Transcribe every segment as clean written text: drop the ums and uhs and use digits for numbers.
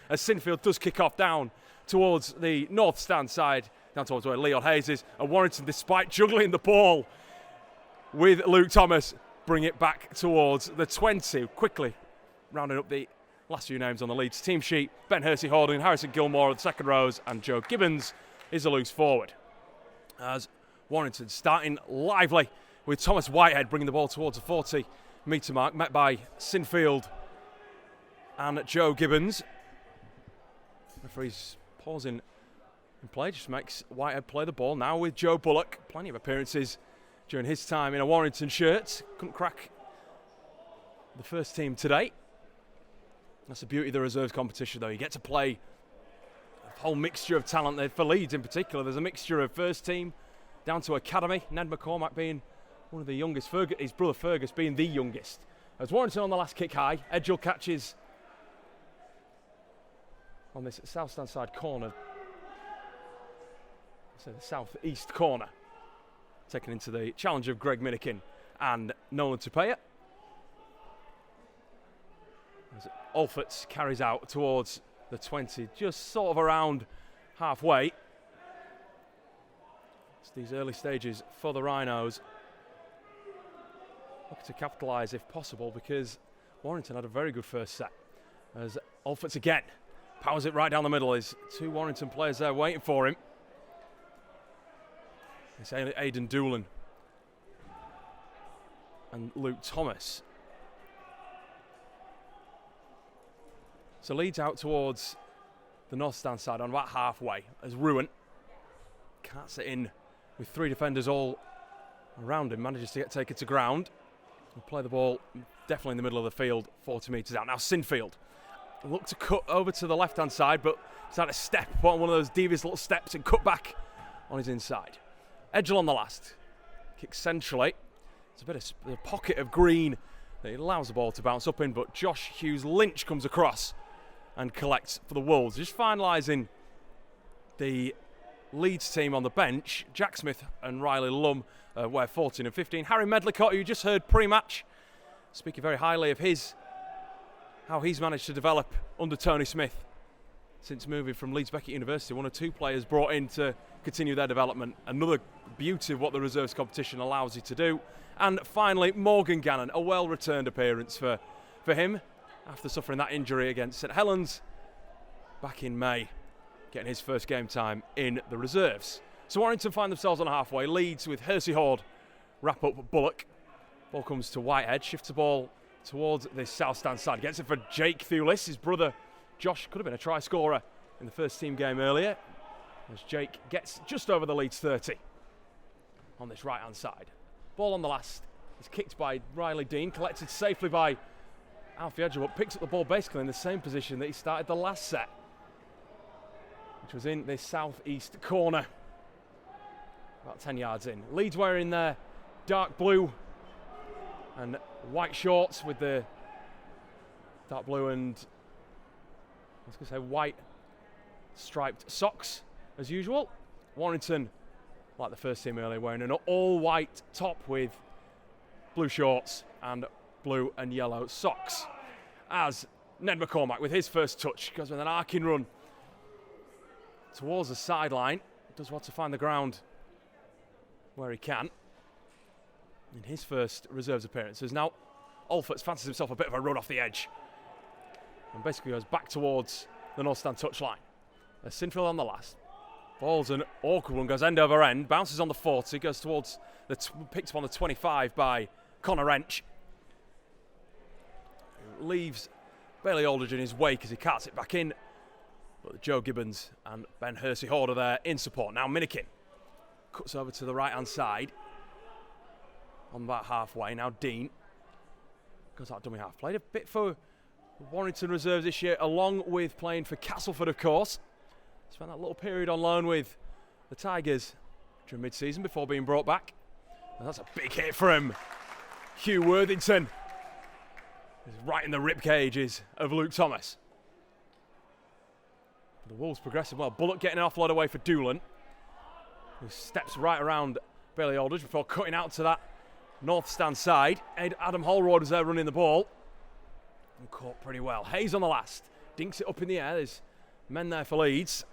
as Sinfield does kick off down towards the north stand side, down towards where Leon Hayes is, and Warrington, despite juggling the ball with Luke Thomas, bring it back towards the 20. Quickly rounding up the last few names on the Leeds team sheet. Ben Hersey-Horden, Harrison Gilmore are the second rows, and Joe Gibbons is a loose forward. As Warrington starting lively with Thomas Whitehead bringing the ball towards the 40-metre mark, met by Sinfield and Joe Gibbons. Referee's pausing in play, just makes Whitehead play the ball. Now with Joe Bullock, plenty of appearances during his time in a Warrington shirt. Couldn't crack the first team today. That's the beauty of the reserves competition, though. You get to play a whole mixture of talent there. For Leeds in particular, there's a mixture of first team down to academy. Ned McCormack being one of the youngest, his brother Fergus being the youngest. As Warrington on the last kick high, Edgell catches on this south stand side corner. So the south-east corner. Taken into the challenge of Greg Minikin and Nolan Tupea. As Alforts carries out towards the 20, just sort of around halfway. It's these early stages for the Rhinos. Look to capitalise if possible, because Warrington had a very good first set. As Alforts again powers it right down the middle. There's two Warrington players there waiting for him. It's Aidan Doolan and Luke Thomas. So Leeds out towards the north stand side on about halfway as Ruin carts it in with three defenders all around him, manages to get taken to ground and play the ball definitely in the middle of the field, 40 metres out. Now Sinfield look to cut over to the left hand side, but he's had a step, put on one of those devious little steps and cut back on his inside. Edgell on the last, kicks centrally. It's a bit of a pocket of green that allows the ball to bounce up in, but Josh Hughes-Lynch comes across and collects for the Wolves. Just finalising the Leeds team on the bench. Jack Smith and Riley Lum wear 14 and 15. Harry Medlicott, who you just heard pre-match, speaking very highly of how he's managed to develop under Tony Smith since moving from Leeds Beckett University. One or two players brought in to continue their development. Another beauty of what the reserves competition allows you to do. And finally, Morgan Gannon, a well-returned appearance for him after suffering that injury against St Helens back in May, getting his first game time in the reserves. So Warrington find themselves on a halfway. Leeds with Hersey-Horde wrap up Bullock. Ball comes to Whitehead, shifts the ball towards the south stand side. Gets it for Jake Thewlis. His brother Josh could have been a try scorer in the first team game earlier, as Jake gets just over the Leeds 30 on this right hand side. Ball on the last is kicked by Riley Dean, collected safely by Alfie Edgell, picks up the ball basically in the same position that he started the last set, which was in this southeast corner, about 10 yards in. Leeds wearing their dark blue and white shorts with the dark blue and I was going to say white striped socks as usual. Warrington, like the first team earlier, wearing an all-white top with blue shorts and blue and yellow socks. As Ned McCormack, with his first touch, goes with an arcing run towards the sideline. Does want to find the ground where he can. In his first reserves appearance, as now Alforts fancies himself a bit of a run off the edge and basically goes back towards the north stand touchline. There's Sinfield on the last. Ball's an awkward one, goes end over end, bounces on the 40, goes towards picked up on the 25 by Connor Wrench. Leaves Bailey Aldridge in his wake as he carts it back in. But Joe Gibbons and Ben Hersey-Horde are there in support. Now Minikin cuts over to the right hand side on about halfway. Now Dean goes out dummy half. Played a bit for Warrington Reserves this year, along with playing for Castleford, of course. Spent that little period on loan with the Tigers during mid-season before being brought back. And that's a big hit for him. Hugh Worthington is right in the rib cages of Luke Thomas. The Wolves progressing well. Bullock getting an offload away for Doolan, who steps right around Bailey Aldridge before cutting out to that north stand side. Adam Holroyd is there running the ball and caught pretty well. Hayes on the last. dinks it up in the air. There's men there for Leeds.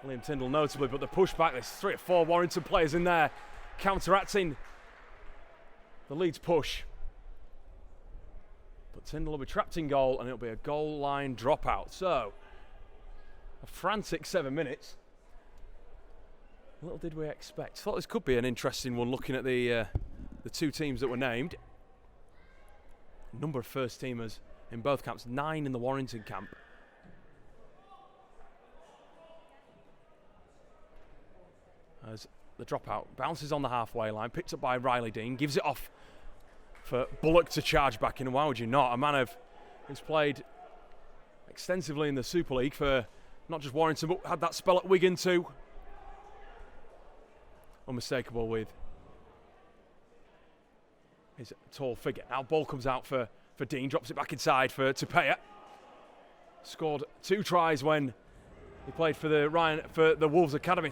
Liam Tyndall notably, but the push back, there's 3 or 4 Warrington players in there counteracting the Leeds push. But Tyndall will be trapped in goal and it'll be a goal line dropout. So, a frantic 7 minutes. Little did we expect. Thought this could be an interesting one looking at the 2 teams that were named. A number of first teamers in both camps, 9 in the Warrington camp. As the dropout bounces on the halfway line, picked up by Riley Dean, gives it off for Bullock to charge back in. And why would you not? A man who's played extensively in the Super League for not just Warrington, but had that spell at Wigan too. Unmistakable with his tall figure. Now ball comes out for Dean, drops it back inside for Tupeya. Scored 2 tries when he played for the Wolves Academy,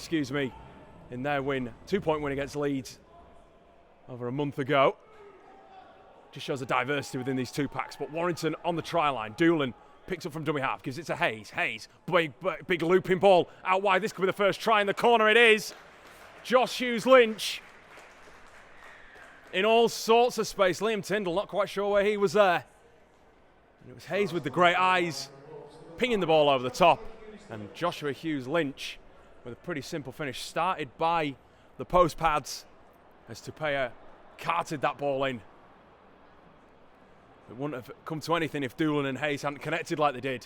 in their win, 2-point win against Leeds over a month ago. Just shows the diversity within these 2 packs. But Warrington on the try line. Doolan picks up from dummy half, gives it to Hayes. Hayes, big looping ball out wide. This could be the first try in the corner. It is. Josh Hughes-Lynch in all sorts of space. Liam Tyndall not quite sure where he was there. And it was Hayes with the great eyes pinging the ball over the top. And Joshua Hughes-Lynch with a pretty simple finish, started by the post pads as Tupeya carted that ball in. It wouldn't have come to anything if Doolan and Hayes hadn't connected like they did.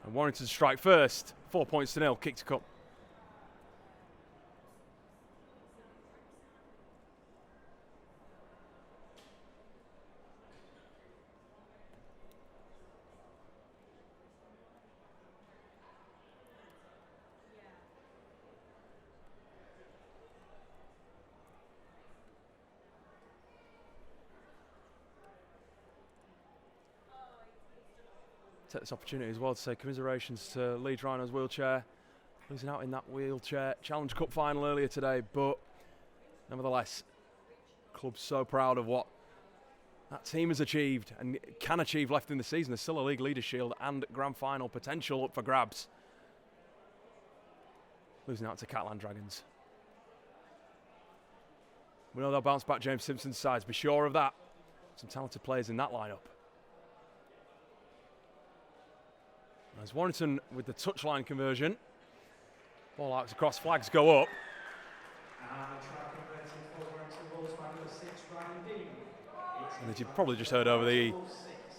And Warrington strike first, 4 points to 0, kick to come. Take this opportunity as well to say commiserations to Leeds Rhinos wheelchair, losing out in that wheelchair Challenge Cup final earlier today, but nevertheless, the club's so proud of what that team has achieved and can achieve left in the season. There's still a League Leaders Shield and Grand Final potential up for grabs. Losing out to Catland Dragons. We know they'll bounce back James Simpson's sides, be sure of that. Some talented players in that lineup. As Warrington with the touchline conversion. Ball out across, flags go up. And as you've probably just heard over the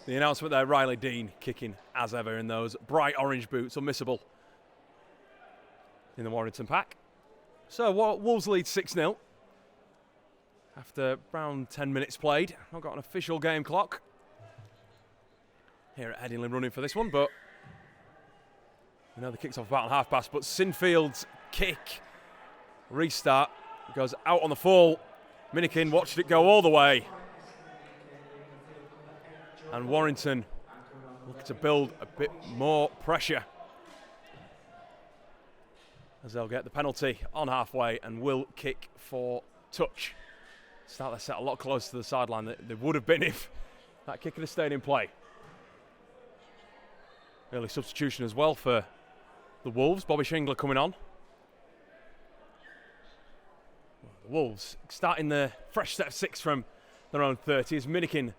announcement there, Riley Dean kicking as ever in those bright orange boots, unmissable in the Warrington pack. So Wolves lead 6-0 after around 10 minutes played. Not got an official game clock here at Headingley running for this one, but we know the kick's off about on half past, but Sinfield's kick, restart, goes out on the full. Minikin watched it go all the way. And Warrington looking to build a bit more pressure as they'll get the penalty on halfway and will kick for touch. Start their set a lot closer to the sideline than they would have been if that kick had stayed in play. Early substitution as well for the Wolves. Bobby Shingler coming on. The Wolves starting the fresh set of 6 from their own 30 as Minikin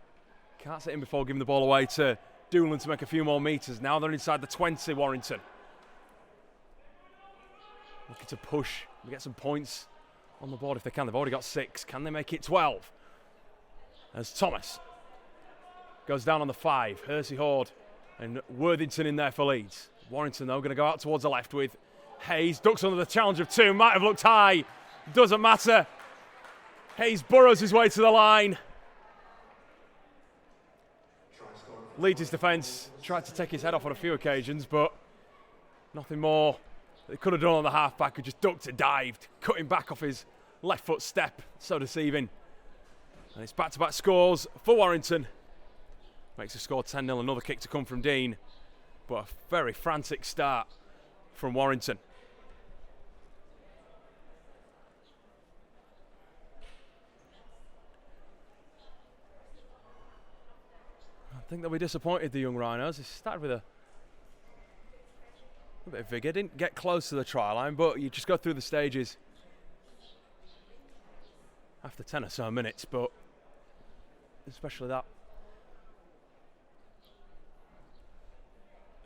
can't set in before giving the ball away to Doolan to make a few more metres. Now they're inside the 20, Warrington. Looking to push and get some points on the board if they can. They've already got 6. Can they make it 12? As Thomas goes down on the 5. Hersey Horde and Worthington in there for Leeds. Warrington, though, going to go out towards the left with Hayes. Ducks under the challenge of 2. Might have looked high. Doesn't matter. Hayes burrows his way to the line. Leeds' defence tried to take his head off on a few occasions, but nothing more they could have done on the half-back, who just ducked and dived, cutting back off his left foot step. So deceiving. And it's back-to-back scores for Warrington. Makes the score 10-0. Another kick to come from Dean. But a very frantic start from Warrington. think they'll be disappointed, the young Rhinos. They started with a bit of vigour, didn't get close to the try line, but you just go through the stages after 10 or so minutes, but especially that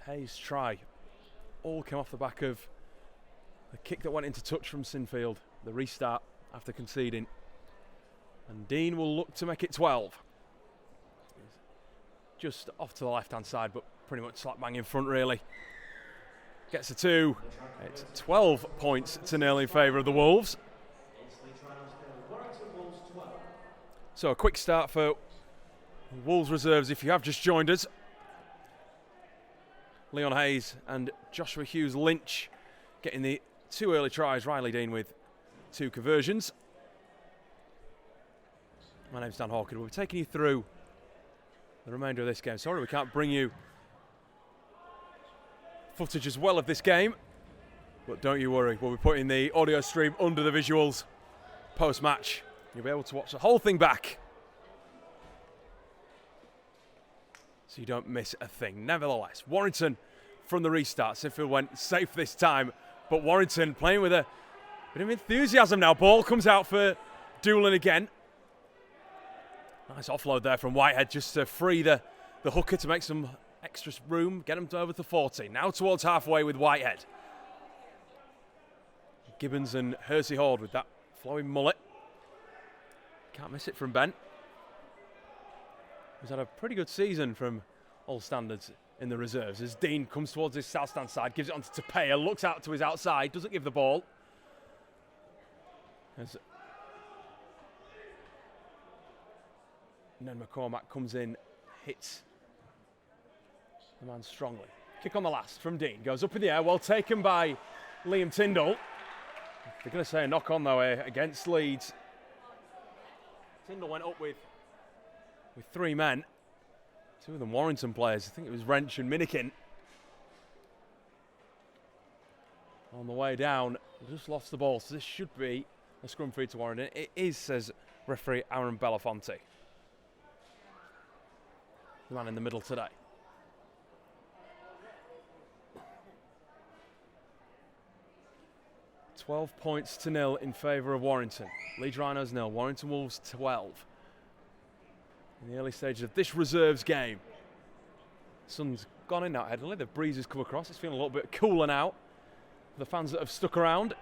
Hayes try all came off the back of the kick that went into touch from Sinfield, the restart after conceding. And Dean will look to make it 12. Just off to the left-hand side, but pretty much slap bang in front, really. Gets a 2. It's 12 points to 0 in favour of the Wolves. So a quick start for Wolves Reserves if you have just joined us. Leon Hayes and Joshua Hughes Lynch getting the 2 early tries. Riley Dean with 2 conversions. My name's Dan Hawkins. We'll be taking you through the remainder of this game. Sorry we can't bring you footage as well of this game, but don't you worry, we'll be putting the audio stream under the visuals post-match. You'll be able to watch the whole thing back, so you don't miss a thing. Nevertheless, Warrington from the restart. Sinfield went safe this time, but Warrington playing with a bit of enthusiasm now. Ball comes out for Doolan again. Nice offload there from Whitehead just to free the hooker to make some extra room, get him over to 40. Now towards halfway with Whitehead. Gibbons and Hersey Horde with that flowing mullet. Can't miss it from Ben. He's had a pretty good season from all standards in the reserves. As Dean comes towards his south stand side, gives it on to Tapea, looks out to his outside, doesn't give the ball. As Ned McCormack comes in, hits the man strongly. Kick on the last from Dean, goes up in the air, well taken by Liam Tyndall. They're going to say a knock on though against Leeds. Tyndall went up with 3 men. 2 of them Warrington players. I think it was Wrench and Minikin. On the way down, just lost the ball. So this should be a scrum free to Warrington. It is, says referee Aaron Belafonte. The man in the middle today. £12 points to 0 in favour of Warrington. Leeds Rhinos 0, Warrington Wolves 12. In the early stages of this reserves game. Sun's gone in now heavily, the breeze has come across, it's feeling a little bit cooler now. For the fans that have stuck around.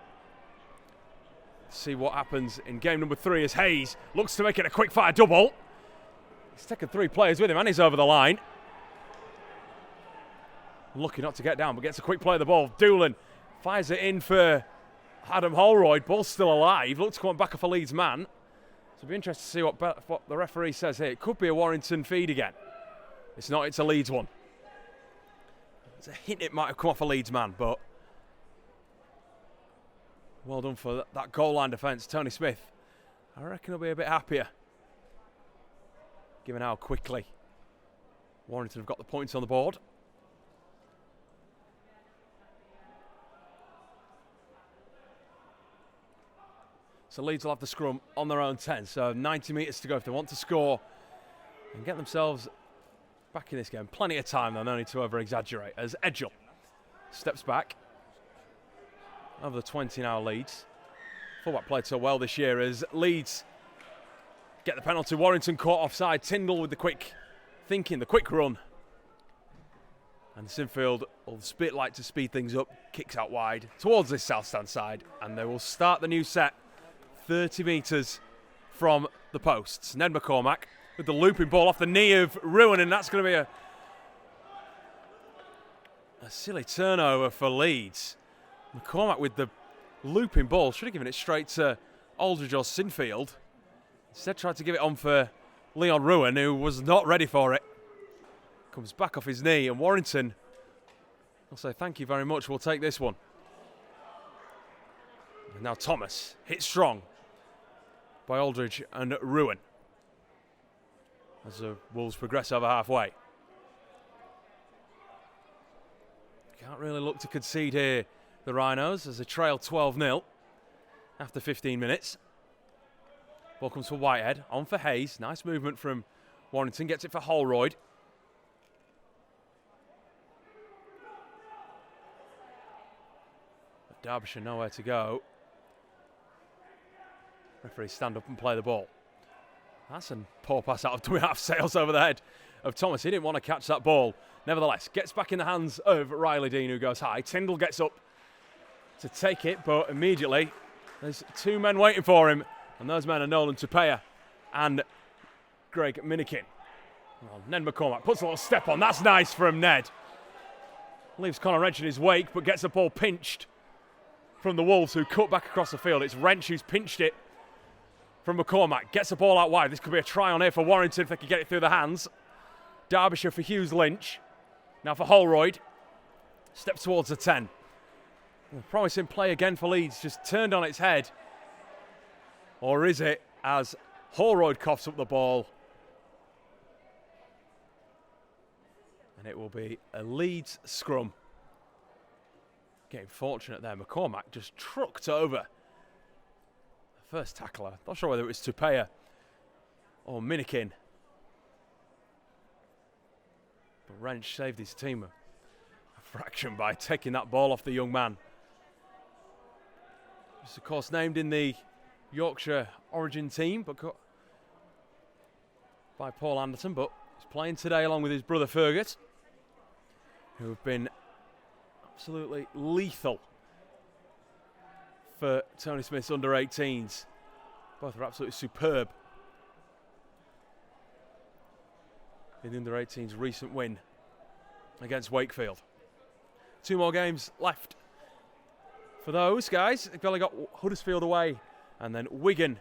Let's see what happens in game number 3 as Hayes looks to make it a quick fire double. He's taken 3 players with him and he's over the line. Lucky not to get down, but gets a quick play of the ball. Doolan fires it in for Adam Holroyd, ball's still alive, looks to come back off a Leeds man. So it'll be interesting to see what the referee says here. It could be a Warrington feed again. It's not, it's a Leeds one. There's a hint it might have come off a Leeds man, but well done for that goal line defence. Tony Smith, I reckon he'll be a bit happier, given how quickly Warrington have got the points on the board. So Leeds will have the scrum on their own 10. So 90 metres to go if they want to score and get themselves back in this game. Plenty of time though, no need to over-exaggerate. As Edgell steps back over the 20 now Leeds. Fullback played so well this year as Leeds get the penalty. Warrington caught offside. Tyndall with the quick thinking, the quick run. And Sinfield will like to speed things up. Kicks out wide towards this south stand side. And they will start the new set 30 metres from the posts. Ned McCormack with the looping ball off the knee of Ruin, and that's going to be a silly turnover for Leeds. McCormack with the looping ball, should have given it straight to Aldridge or Sinfield. Instead tried to give it on for Leon Ruin, who was not ready for it. Comes back off his knee, and Warrington will say thank you very much, we'll take this one. And now Thomas hit strong by Aldridge and Ruin as the Wolves progress over halfway. Can't really look to concede here, the Rhinos, as they trail 12-0 after 15 minutes. Ball comes for Whitehead, on for Hayes. Nice movement from Warrington, gets it for Holroyd. Derbyshire nowhere to go. Referee stand up and play the ball. That's a poor pass out of dummy half, sails over the head of Thomas. He didn't want to catch that ball. Nevertheless, gets back in the hands of Riley Dean, who goes high. Tyndall gets up to take it, but immediately there's two men waiting for him, and those men are Nolan Tupeya and Greg Minikin. Well, Ned McCormack puts a little step on. That's nice from Ned. Leaves Conor Wrench in his wake, but gets the ball pinched from the Wolves, who cut back across the field. It's Wrench who's pinched it from McCormack. Gets the ball out wide. This could be a try on here for Warrington if they can get it through the hands. Derbyshire for Hughes Lynch. Now for Holroyd. Steps towards the 10. A promising play again for Leeds, just turned on its head. Or is it, as Holroyd coughs up the ball? And it will be a Leeds scrum. Getting fortunate there. McCormack just trucked over the first tackler. Not sure whether it was Tupeya or Minikin. But Wrench saved his team a fraction by taking that ball off the young man. He's of course named in the Yorkshire origin team but by Paul Anderson, but he's playing today along with his brother Fergus, who have been absolutely lethal for Tony Smith's under-18s. Both are absolutely superb in the under-18s recent win against Wakefield. Two more games left for those guys. They've only got Huddersfield away and then Wigan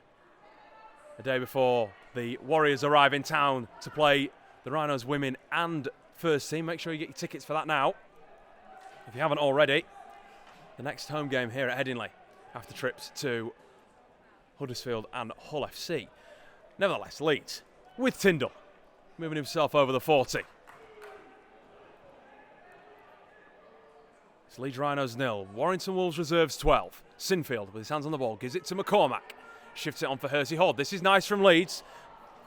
the day before the Warriors arrive in town to play the Rhinos women and first team. Make sure you get your tickets for that now, if you haven't already. The next home game here at Headingley after trips to Huddersfield and Hull FC. Nevertheless, Leeds with Tyndall moving himself over the 40. It's Leeds Rhinos 0, Warrington Wolves Reserves 12. Sinfield with his hands on the ball gives it to McCormack. Shifts it on for Hersey Horde. This is nice from Leeds.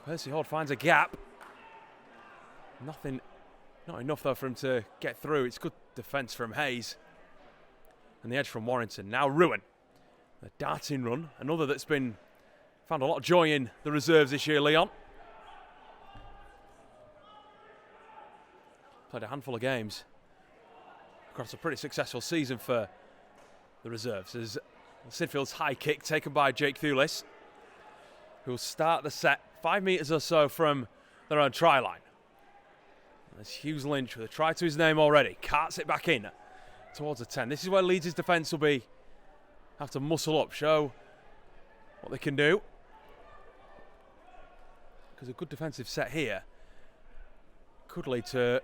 Hersey Horde finds a gap. Not enough though for him to get through. It's good defence from Hayes. And the edge from Warrington. Now Ruin. A darting run. Another that's been found a lot of joy in the reserves this year, Leon. Played a handful of games across a pretty successful season for the reserves. As Sinfield's high kick taken by Jake Thulis, who will start the set 5 metres or so from their own try line. There's Hughes Lynch with a try to his name already. Carts it back in towards the 10. This is where Leeds' defence will have to muscle up, show what they can do. Because a good defensive set here could lead to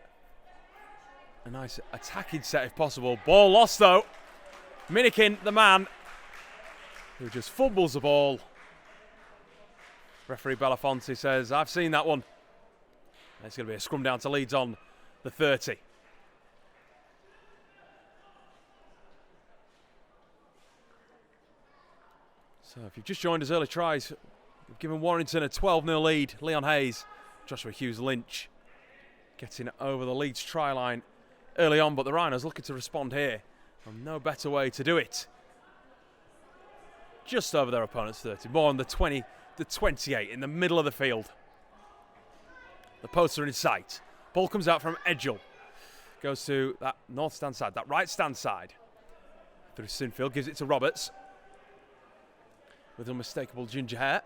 a nice attacking set if possible. Ball lost though. Minikin, the man, who just fumbles the ball. Referee Belafonte says, I've seen that one. And it's going to be a scrum down to Leeds on the 30. So if you've just joined us, early tries, we've given Warrington a 12-0 lead. Leon Hayes, Joshua Hughes Lynch getting over the Leeds try line early on, but the Rhinos looking to respond here. And no better way to do it. Just over their opponent's 30, more on the 20, the 28 in the middle of the field. The posts are in sight. Ball comes out from Edgell. Goes to that north stand side, that right stand side. Through Sinfield, gives it to Roberts. With unmistakable ginger hair.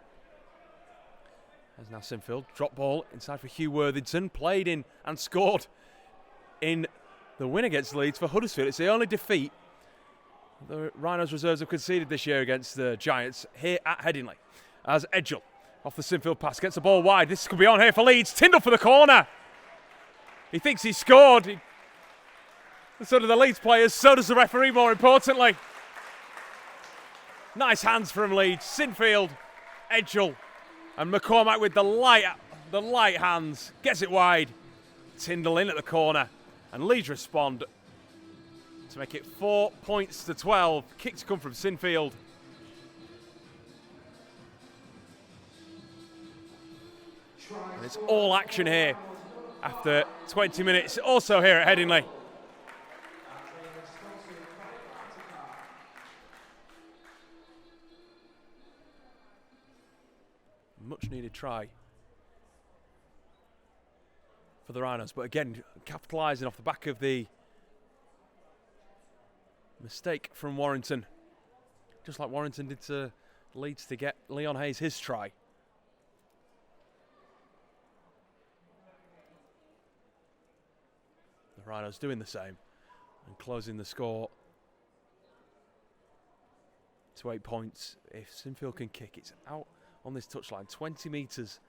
There's now Sinfield. Drop ball inside for Hugh Worthington. Played in and scored in the win against Leeds for Huddersfield. It's the only defeat the Rhinos Reserves have conceded this year against the Giants here at Headingley. As Edgell off the Sinfield pass gets the ball wide. This could be on here for Leeds. Tyndall for the corner. He thinks he scored. So do the Leeds players. So does the referee, more importantly. Nice hands from Leeds. Sinfield, Edgell, and McCormack with the light hands. Gets it wide. Tyndall in at the corner. And Leeds respond to make it 4 points to 12. Kick to come from Sinfield. And it's all action here after 20 minutes. Also here at Headingley. Much needed try for the Rhinos, but again, capitalising off the back of the mistake from Warrington. Just like Warrington did to Leeds to get Leon Hayes his try. The Rhinos doing the same and closing the score to 8 points. If Sinfield can kick, it's out on this touchline, 20 metres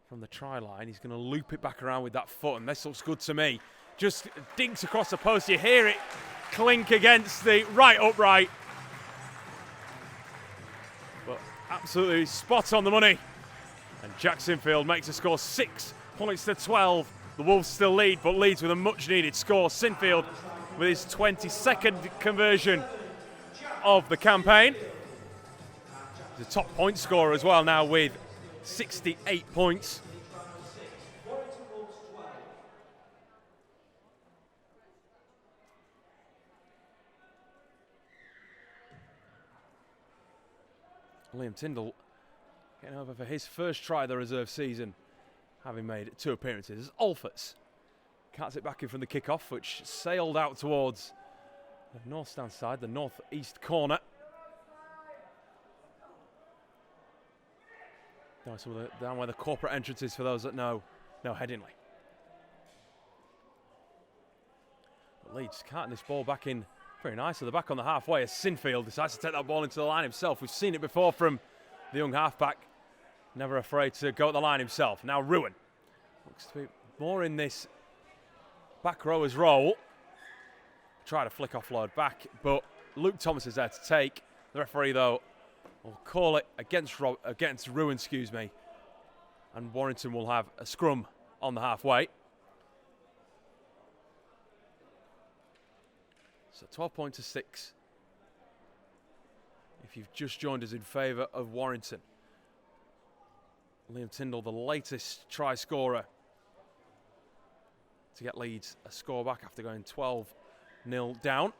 from the try line. He's going to loop it back around with that foot, and this looks good to me. Just dinks across the post. You hear it clink against the right upright. But absolutely spot on the money. And Jack Sinfield makes the score 6 points to 12. The Wolves still lead, but leads with a much needed score. Sinfield with his 22nd conversion of the campaign. He's a top point scorer as well now with 68 points. Liam Tyndall getting over for his first try of the reserve season, having made 2 appearances. Alfords cuts it back in from the kickoff, which sailed out towards the north stand side, the northeast corner. Down where the corporate entrance is for those that know Headingley. But Leeds carting this ball back in very nice at the back on the halfway as Sinfield decides to take that ball into the line himself. We've seen it before from the young halfback. Never afraid to go at the line himself. Now Ruin looks to be more in this back rower's role. Try to flick offload back, but Luke Thomas is there to take. The referee, though, will call it against Ruin, excuse me. And Warrington will have a scrum on the halfway. So 12 points to 6. If you've just joined us in favour of Warrington. Liam Tyndall, the latest try scorer to get Leeds a score back after going 12-0 down.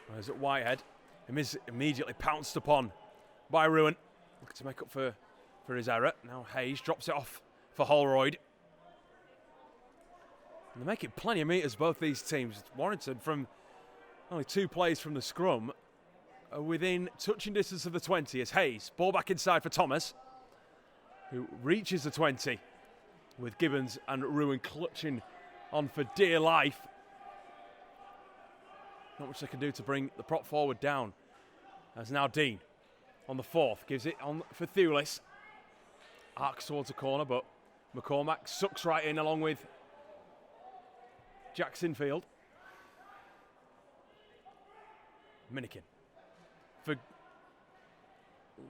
Whereas at Whitehead, him is immediately pounced upon by Ruin, looking to make up for his error. Now Hayes drops it off for Holroyd. And they're making plenty of metres, both these teams. Warrington, from only 2 plays from the scrum, are within touching distance of the 20 as Hayes, ball back inside for Thomas, who reaches the 20 with Gibbons and Ruin clutching on for dear life. Not much they can do to bring the prop forward down. As now Dean on the 4th gives it on for Thulis. Arcs towards the corner, but McCormack sucks right in along with Jack Sinfield. Minikin for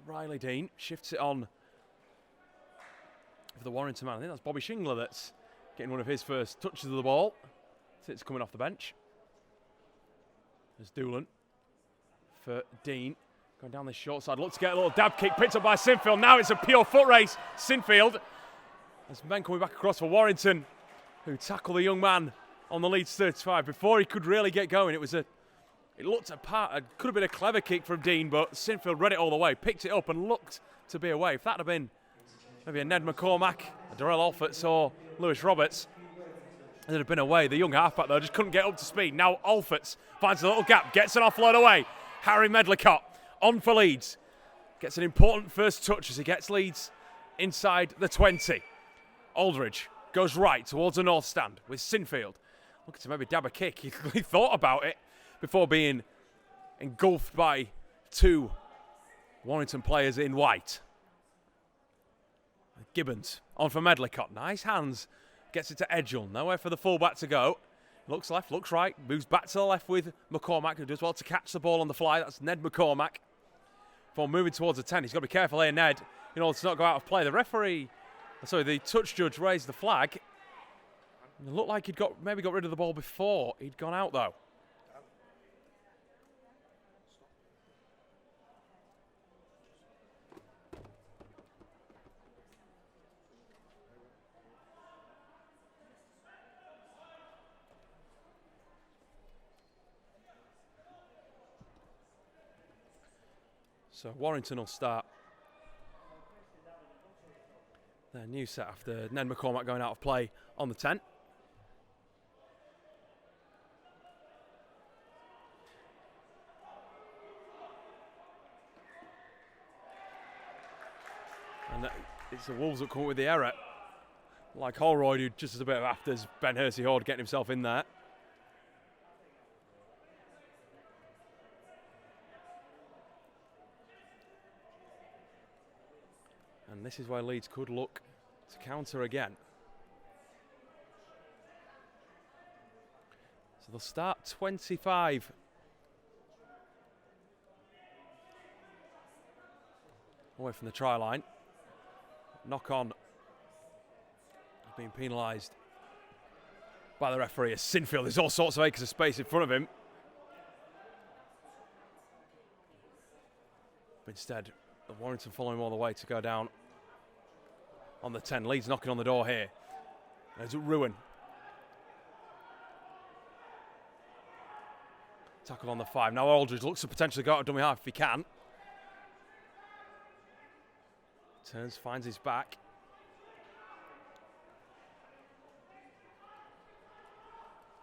Riley Dean, shifts it on for the Warrington man. I think that's Bobby Shingler that's getting one of his first touches of the ball. It's coming off the bench. There's Doolan for Dean. Going down the short side. Looks to get a little dab kick. Picked up by Sinfield. Now it's a pure foot race. Sinfield. As men coming back across for Warrington, who tackled the young man on the Leeds 35 before he could really get going. It looked apart. It could have been a clever kick from Dean, but Sinfield read it all the way. Picked it up and looked to be away. If that had been maybe a Ned McCormack, a Darrell Alfords or Lewis Roberts, it'd have been away. The young halfback, though, just couldn't get up to speed. Now Alfords finds a little gap, gets an offload away. Harry Medlicott on for Leeds. Gets an important first touch as he gets Leeds inside the 20. Aldridge goes right towards the north stand with Sinfield. Looking to maybe dab a kick. He thought about it before being engulfed by 2 Warrington players in white. Gibbons on for Medlicott. Nice hands. Gets it to Edgell. Nowhere for the fullback to go. Looks left, looks right. Moves back to the left with McCormack, who does well to catch the ball on the fly. That's Ned McCormack. Before moving towards the 10. He's got to be careful here, Ned, in order to not go out of play. The touch judge raised the flag. It looked like he'd maybe got rid of the ball before he'd gone out, though. So Warrington will start their new set after Ned McCormack going out of play on the 10. And it's the Wolves that come up with the error. Like Holroyd, who just as a bit of afters, Ben Hersey-Horde getting himself in there. And this is where Leeds could look to counter again. So they'll start 25. Away from the try line. Knock on. Being penalised by the referee as Sinfield. There's all sorts of acres of space in front of him. But instead, the Warrington following him all the way to go down on the 10. Leeds knocking on the door here. There's a ruin. Tackle on the 5. Now Aldridge looks to potentially go out of dummy half if he can. Turns, finds his back.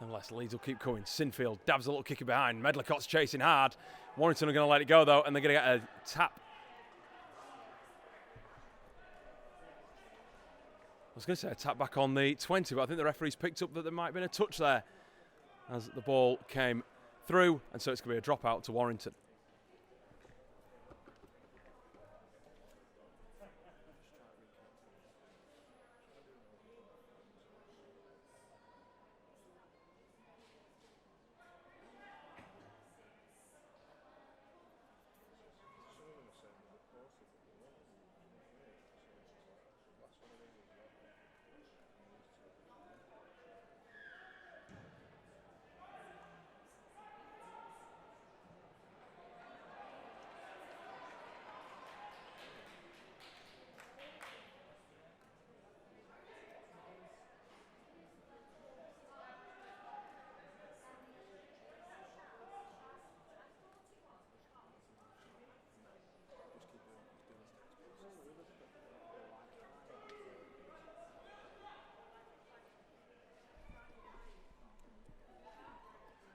Nonetheless, Leeds will keep coming. Sinfield dabs a little kick behind. Medlicott's chasing hard. Warrington are going to let it go, though, and they're going to get a tap. I was going to say a tap back on the 20, but I think the referee's picked up that there might have been a touch there as the ball came through, and so it's going to be a dropout to Warrington.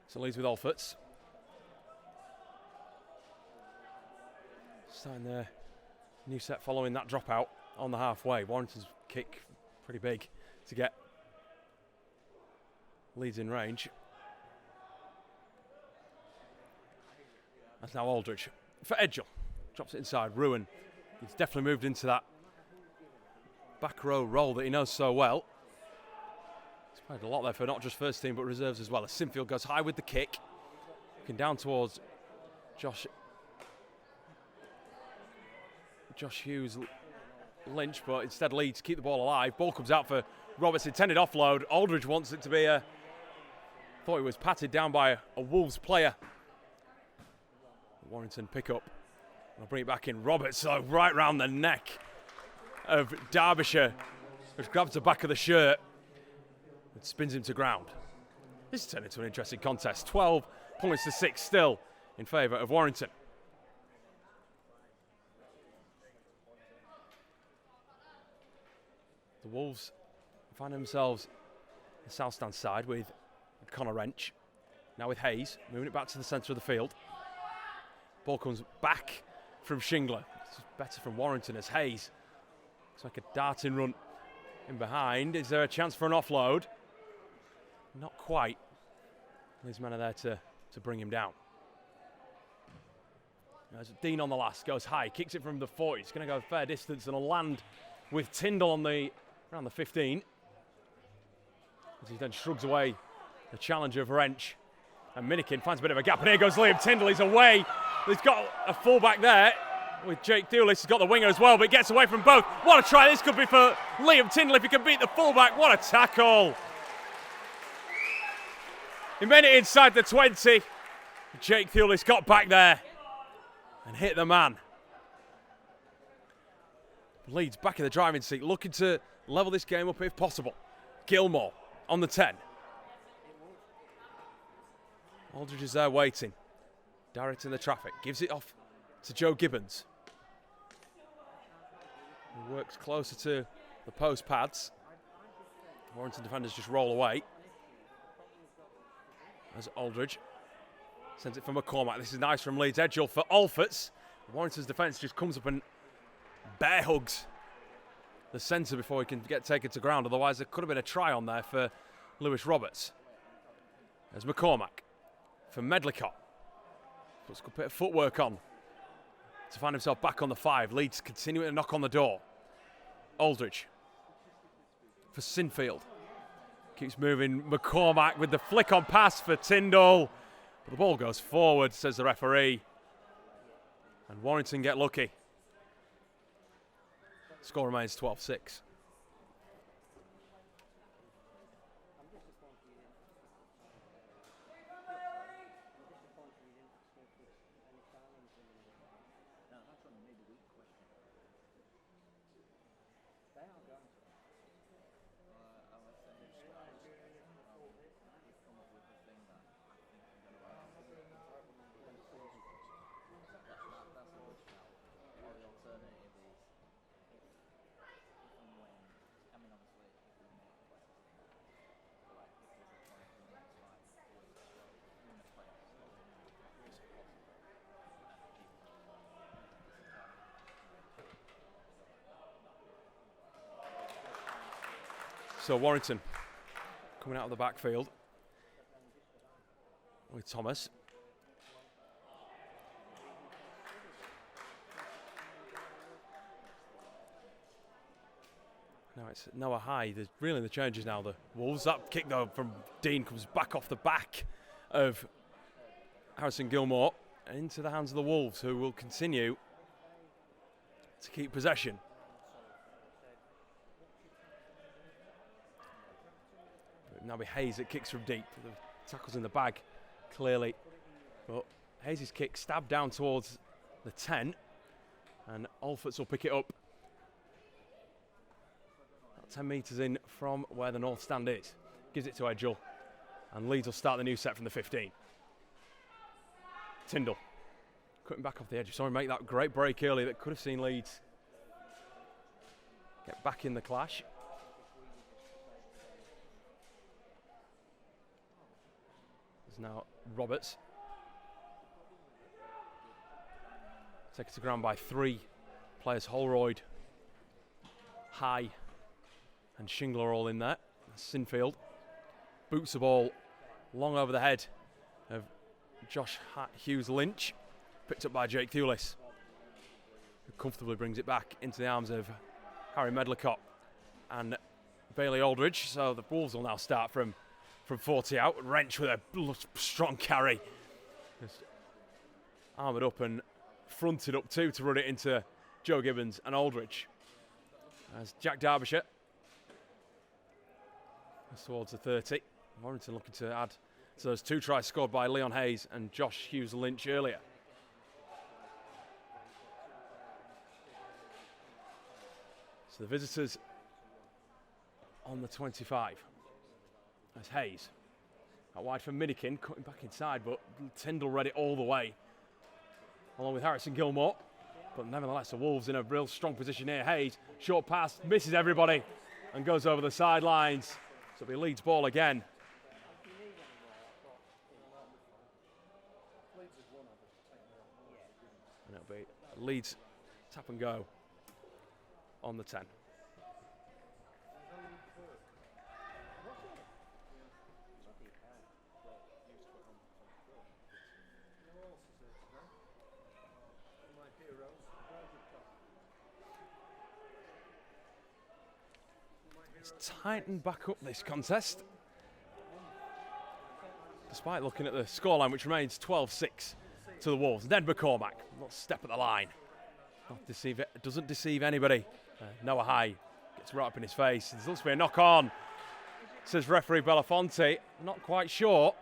So Leeds with Alforts. Starting their new set following that dropout on the halfway. Warrington's kick pretty big to get Leeds in range. That's now Aldridge for Edgell. Drops it inside. Ruin. He's definitely moved into that back row role that he knows so well. He's played a lot there for not just first team but reserves as well. As Sinfield goes high with the kick. Looking down towards Josh Hughes Lynch, but instead Leeds keep the ball alive. Ball comes out for Roberts' intended offload. Aldridge wants it to be a... Thought he was patted down by a Wolves player. Warrington pick up. I'll bring it back in. Roberts right round the neck of Derbyshire, which grabs the back of the shirt and spins him to ground. This has turned into an interesting contest. 12 points to 6 still in favour of Warrington. The Wolves find themselves the south stand side with Connor Wrench. Now with Hayes, moving it back to the centre of the field. Ball comes back from Shingler. It's better from Warrington as Hayes looks like a darting run in behind. Is there a chance for an offload? Not quite. His men are there to bring him down. As Dean on the last goes high, kicks it from the 40. It's going to go a fair distance and will land with Tyndall on around the 15. As he then shrugs away the challenge of Wrench. And Minikin finds a bit of a gap, and here goes Liam Tyndall. He's away. He's got a fullback there with Jake Thewlis. He's got the winger as well, but he gets away from both. What a try this could be for Liam Tyndall if he can beat the fullback. What a tackle. He made it inside the 20. Jake Thewlis got back there and hit the man. Leeds back in the driving seat, looking to level this game up if possible. Gilmore on the 10. Aldridge is there waiting. Directing the traffic. Gives it off to Joe Gibbons. He works closer to the post pads. Warrington defenders just roll away. As Aldridge sends it for McCormack. This is nice from Leeds. Edgell for Alforts. Warrington's defence just comes up and bear hugs the centre before he can get taken to ground. Otherwise, there could have been a try on there for Lewis Roberts. There's McCormack for Medlicott. Puts a good bit of footwork on to find himself back on the 5. Leeds continuing to knock on the door. Aldridge for Sinfield. Keeps moving. McCormack with the flick on pass for Tyndall. But the ball goes forward, says the referee. And Warrington get lucky. Score remains 12-6. So Warrington coming out of the backfield with Thomas. Now it's Noah High. There's really the changes now. The Wolves. That kick though from Dean comes back off the back of Harrison Gilmore and into the hands of the Wolves, who will continue to keep possession. Now be Hayes that kicks from deep. The tackle's in the bag, clearly. But Hayes' kick stabbed down towards the 10, and Alforts will pick it up. About 10 metres in from where the north stand is. Gives it to Edgell, and Leeds will start the new set from the 15. Tyndall cutting back off the edge. Sorry, make that great break early that could have seen Leeds get back in the clash. Now Roberts taken to ground by 3 players. Holroyd, High and Shingler all in there. Sinfield boots the ball long over the head of Josh Hughes Lynch, picked up by Jake Thewlis, who comfortably brings it back into the arms of Harry Medlicott and Bailey Aldridge. So the Wolves will now start from 40 out. Wrench with a strong carry. Just armoured up and fronted up too to run it into Joe Gibbons and Aldridge. As Jack Derbyshire that's towards the 30. Warrington looking to add to those 2 tries scored by Leon Hayes and Josh Hughes Lynch earlier. So the visitors on the 25. That's Hayes. Out wide for Minikin, cutting back inside, but Tyndall read it all the way, along with Harrison Gilmore. But nevertheless, the Wolves in a real strong position here. Hayes, short pass, misses everybody, and goes over the sidelines. So it'll be Leeds ball again. And it'll be Leeds tap and go on the 10. Tightened back up this contest, despite looking at the scoreline, which remains 12-6 to the Wolves. And then McCormack, not step at the line, doesn't deceive anybody. Noah High gets right up in his face. There looks to be a knock on, says referee Belafonte. Not quite sure.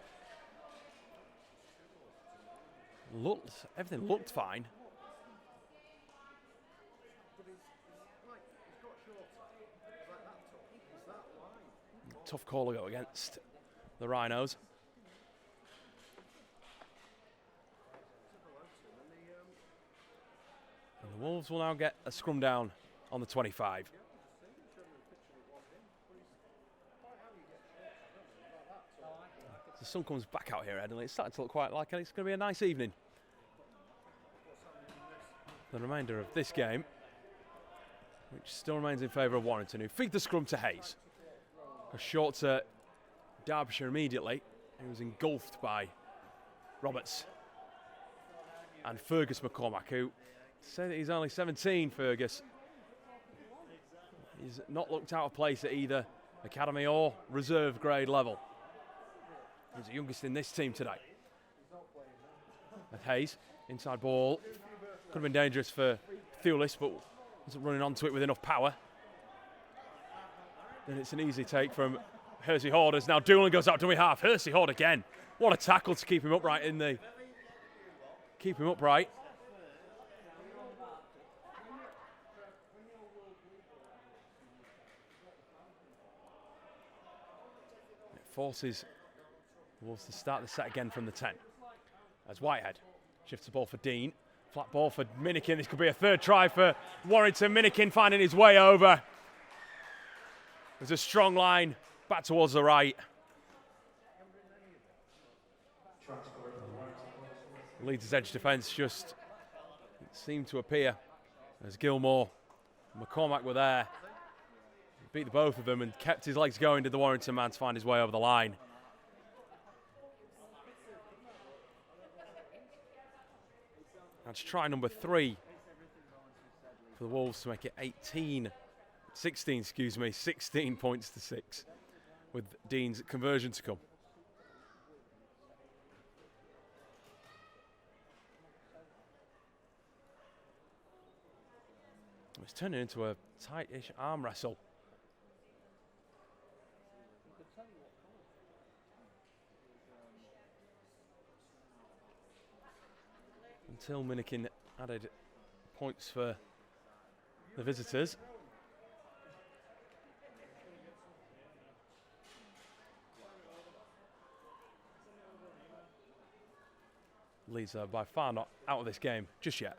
Everything looked fine. Tough call to go against the Rhinos. The Wolves will now get a scrum down on the 25. The sun comes back out here, Headingley. It's starting to look quite like it's going to be a nice evening. The remainder of this game, which still remains in favour of Warrington, who feed the scrum to Hayes. A short to Derbyshire immediately. He was engulfed by Roberts and Fergus McCormack, who say that he's only 17, Fergus. He's not looked out of place at either academy or reserve grade level. He's the youngest in this team today. And Hayes, inside ball. Could have been dangerous for Thewlis, but wasn't running onto it with enough power. And it's an easy take from Hersey Horde as now Doolan goes out dummy half. Hersey Horde again. What a tackle to keep him upright in the... Keep him upright. It forces Wolves to start the set again from the 10. As Whitehead shifts the ball for Dean. Flat ball for Minikin. This could be a third try for Warrington. Minikin finding his way over. There's a strong line back towards the right. Leeds' edge defence just seemed to appear as Gilmore and McCormack were there. He beat the both of them and kept his legs going, did the Warrington man, to find his way over the line. That's try number 3 for the Wolves to make it 16 points to 6, with Dean's conversion to come. It's turning into a tight-ish arm wrestle. Until Minikin added points for the visitors. Leeds are by far not out of this game just yet.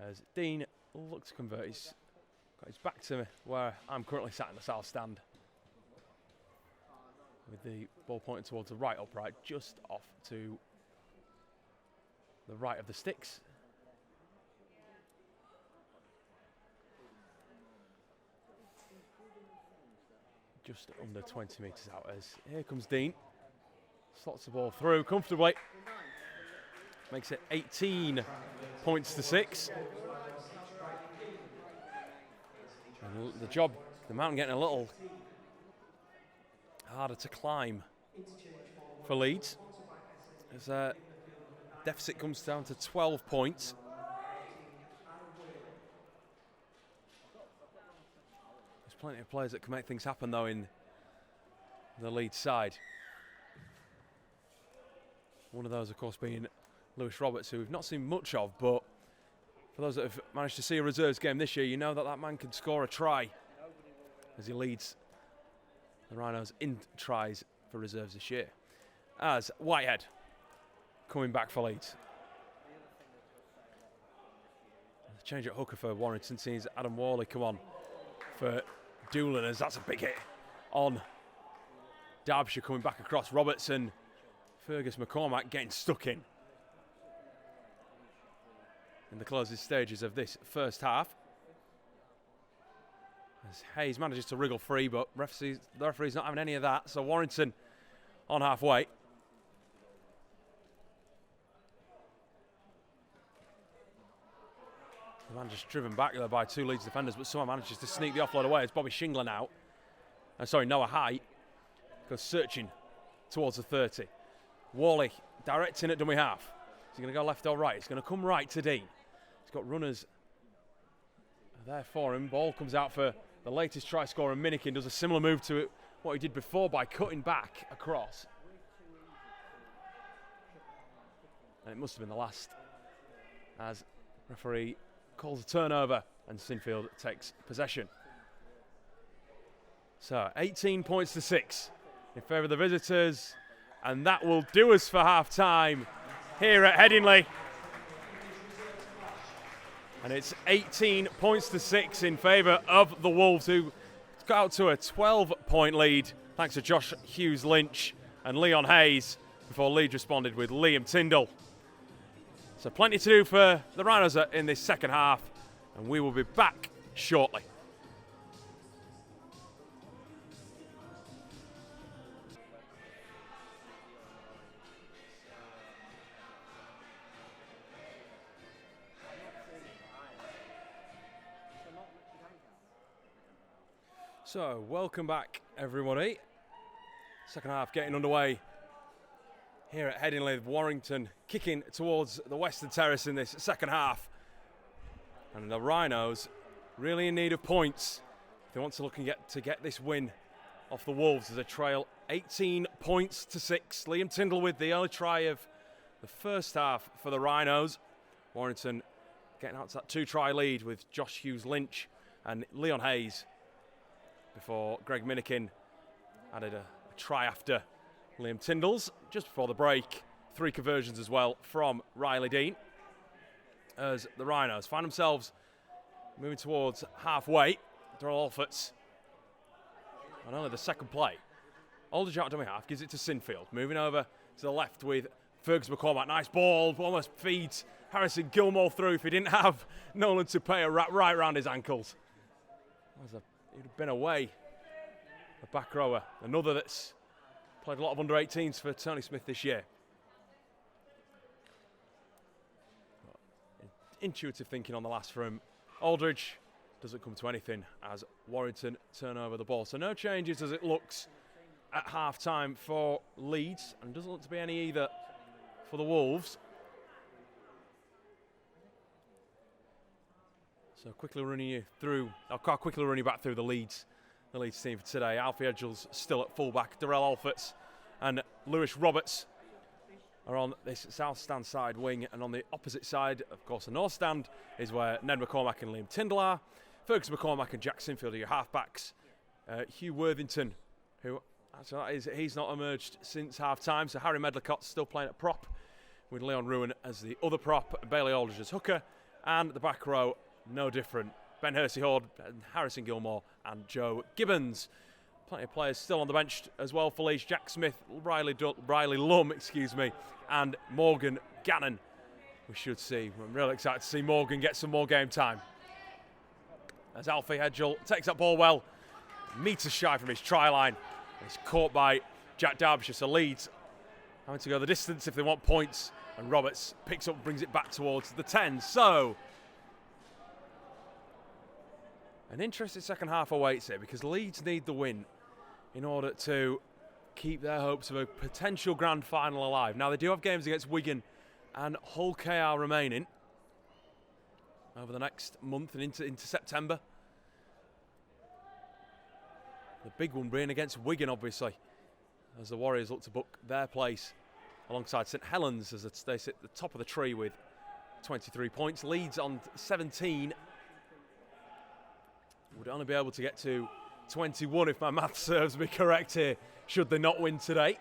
As Dean looks to convert, he's got his back to where I'm currently sat in the south stand, with the ball pointing towards the right upright, just off to the right of the sticks. Just under 20 metres out, as here comes Dean. Slots the ball through comfortably. Makes it 18 points to 6. And the mountain getting a little harder to climb for Leeds, as deficit comes down to 12 points. There's plenty of players that can make things happen though in the Leeds side. One of those, of course, being Lewis Roberts, who we've not seen much of, but for those that have managed to see a reserves game this year, you know that that man can score a try as he leads the Rhinos in tries for reserves this year. As Whitehead coming back for Leeds. Change at hooker for Warrington sees Adam Worley come on for Doolan, as that's a big hit on Derbyshire coming back across. Robertson, Fergus McCormack getting stuck in the closing stages of this first half. As Hayes manages to wriggle free, but the referee's not having any of that, so Warrington on halfway. The man just driven back there by two Leeds defenders, but somehow manages to sneak the offload away as Bobby Shingler now. Noah Height goes searching towards the 30. Worley directing at dummy half. Is he going to go left or right? He's going to come right to Dean. He's got runners there for him. Ball comes out for the latest try scorer. Minikin does a similar move to what he did before by cutting back across. And it must have been the last, as referee calls a turnover and Sinfield takes possession. So 18 points to 6 in favour of the visitors, and that will do us for half time here at Headingley. And it's 18 points to 6 in favour of the Wolves, who got out to a 12-point lead thanks to Josh Hughes-Lynch and Leon Hayes before Leeds responded with Liam Tyndall. So plenty to do for the Rhinos in this second half, and we will be back shortly. So, welcome back, everybody. Second half getting underway here at Headingley with Warrington kicking towards the Western Terrace in this second half. And the Rhinos really in need of points if they want to look and get this win off the Wolves as a trail 18 points to 6. Liam Tyndall with the early try of the first half for the Rhinos. Warrington getting out to that 2-try lead with Josh Hughes-Lynch and Leon Hayes before Greg Minikin added a try after Liam Tyndall's just before the break. 3 conversions as well from Riley Dean as the Rhinos find themselves moving towards halfway. Darrell Alfort's on only the second play. Aldridge out dummy half, gives it to Sinfield. Moving over to the left with Fergus McCormack. Nice ball, almost feeds Harrison Gilmore through if he didn't have Nolan Tupea wrapped right around his ankles. He'd have been away, a back rower. Another that's played a lot of under-18s for Tony Smith this year. Intuitive thinking on the last from Aldridge. Doesn't come to anything as Warrington turn over the ball. So no changes as it looks at half-time for Leeds, and doesn't look to be any either for the Wolves. So quickly running you back through the Leeds team for today. Alfie Edgel's still at fullback. Darrell Alfort's and Lewis Roberts are on this south stand side wing, and on the opposite side, of course, the north stand is where Ned McCormack and Liam Tyndall are. Fergus McCormack and Jack Sinfield are your halfbacks. Hugh Worthington, who he's not emerged since half-time, so Harry Medlicott's still playing at prop with Leon Ruin as the other prop, Bailey Aldridge as hooker, and the back row no different. Ben Hersey-Horde, Harrison Gilmore and Joe Gibbons. Plenty of players still on the bench as well for Leeds. Jack Smith, Riley Lum, and Morgan Gannon. We should see. I'm really excited to see Morgan get some more game time. As Alfie Edgel takes that ball well, metres shy from his try line. It's caught by Jack Derbyshire, so Leeds having to go the distance if they want points. And Roberts picks up and brings it back towards the 10. So an interesting second half awaits here because Leeds need the win in order to keep their hopes of a potential grand final alive. Now, they do have games against Wigan and Hull KR remaining over the next month and into September. The big one being against Wigan, obviously, as the Warriors look to book their place alongside St Helens as they sit at the top of the tree with 23 points. Leeds on 17. Would only be able to get to 21 if my math serves me correct here, should they not win today.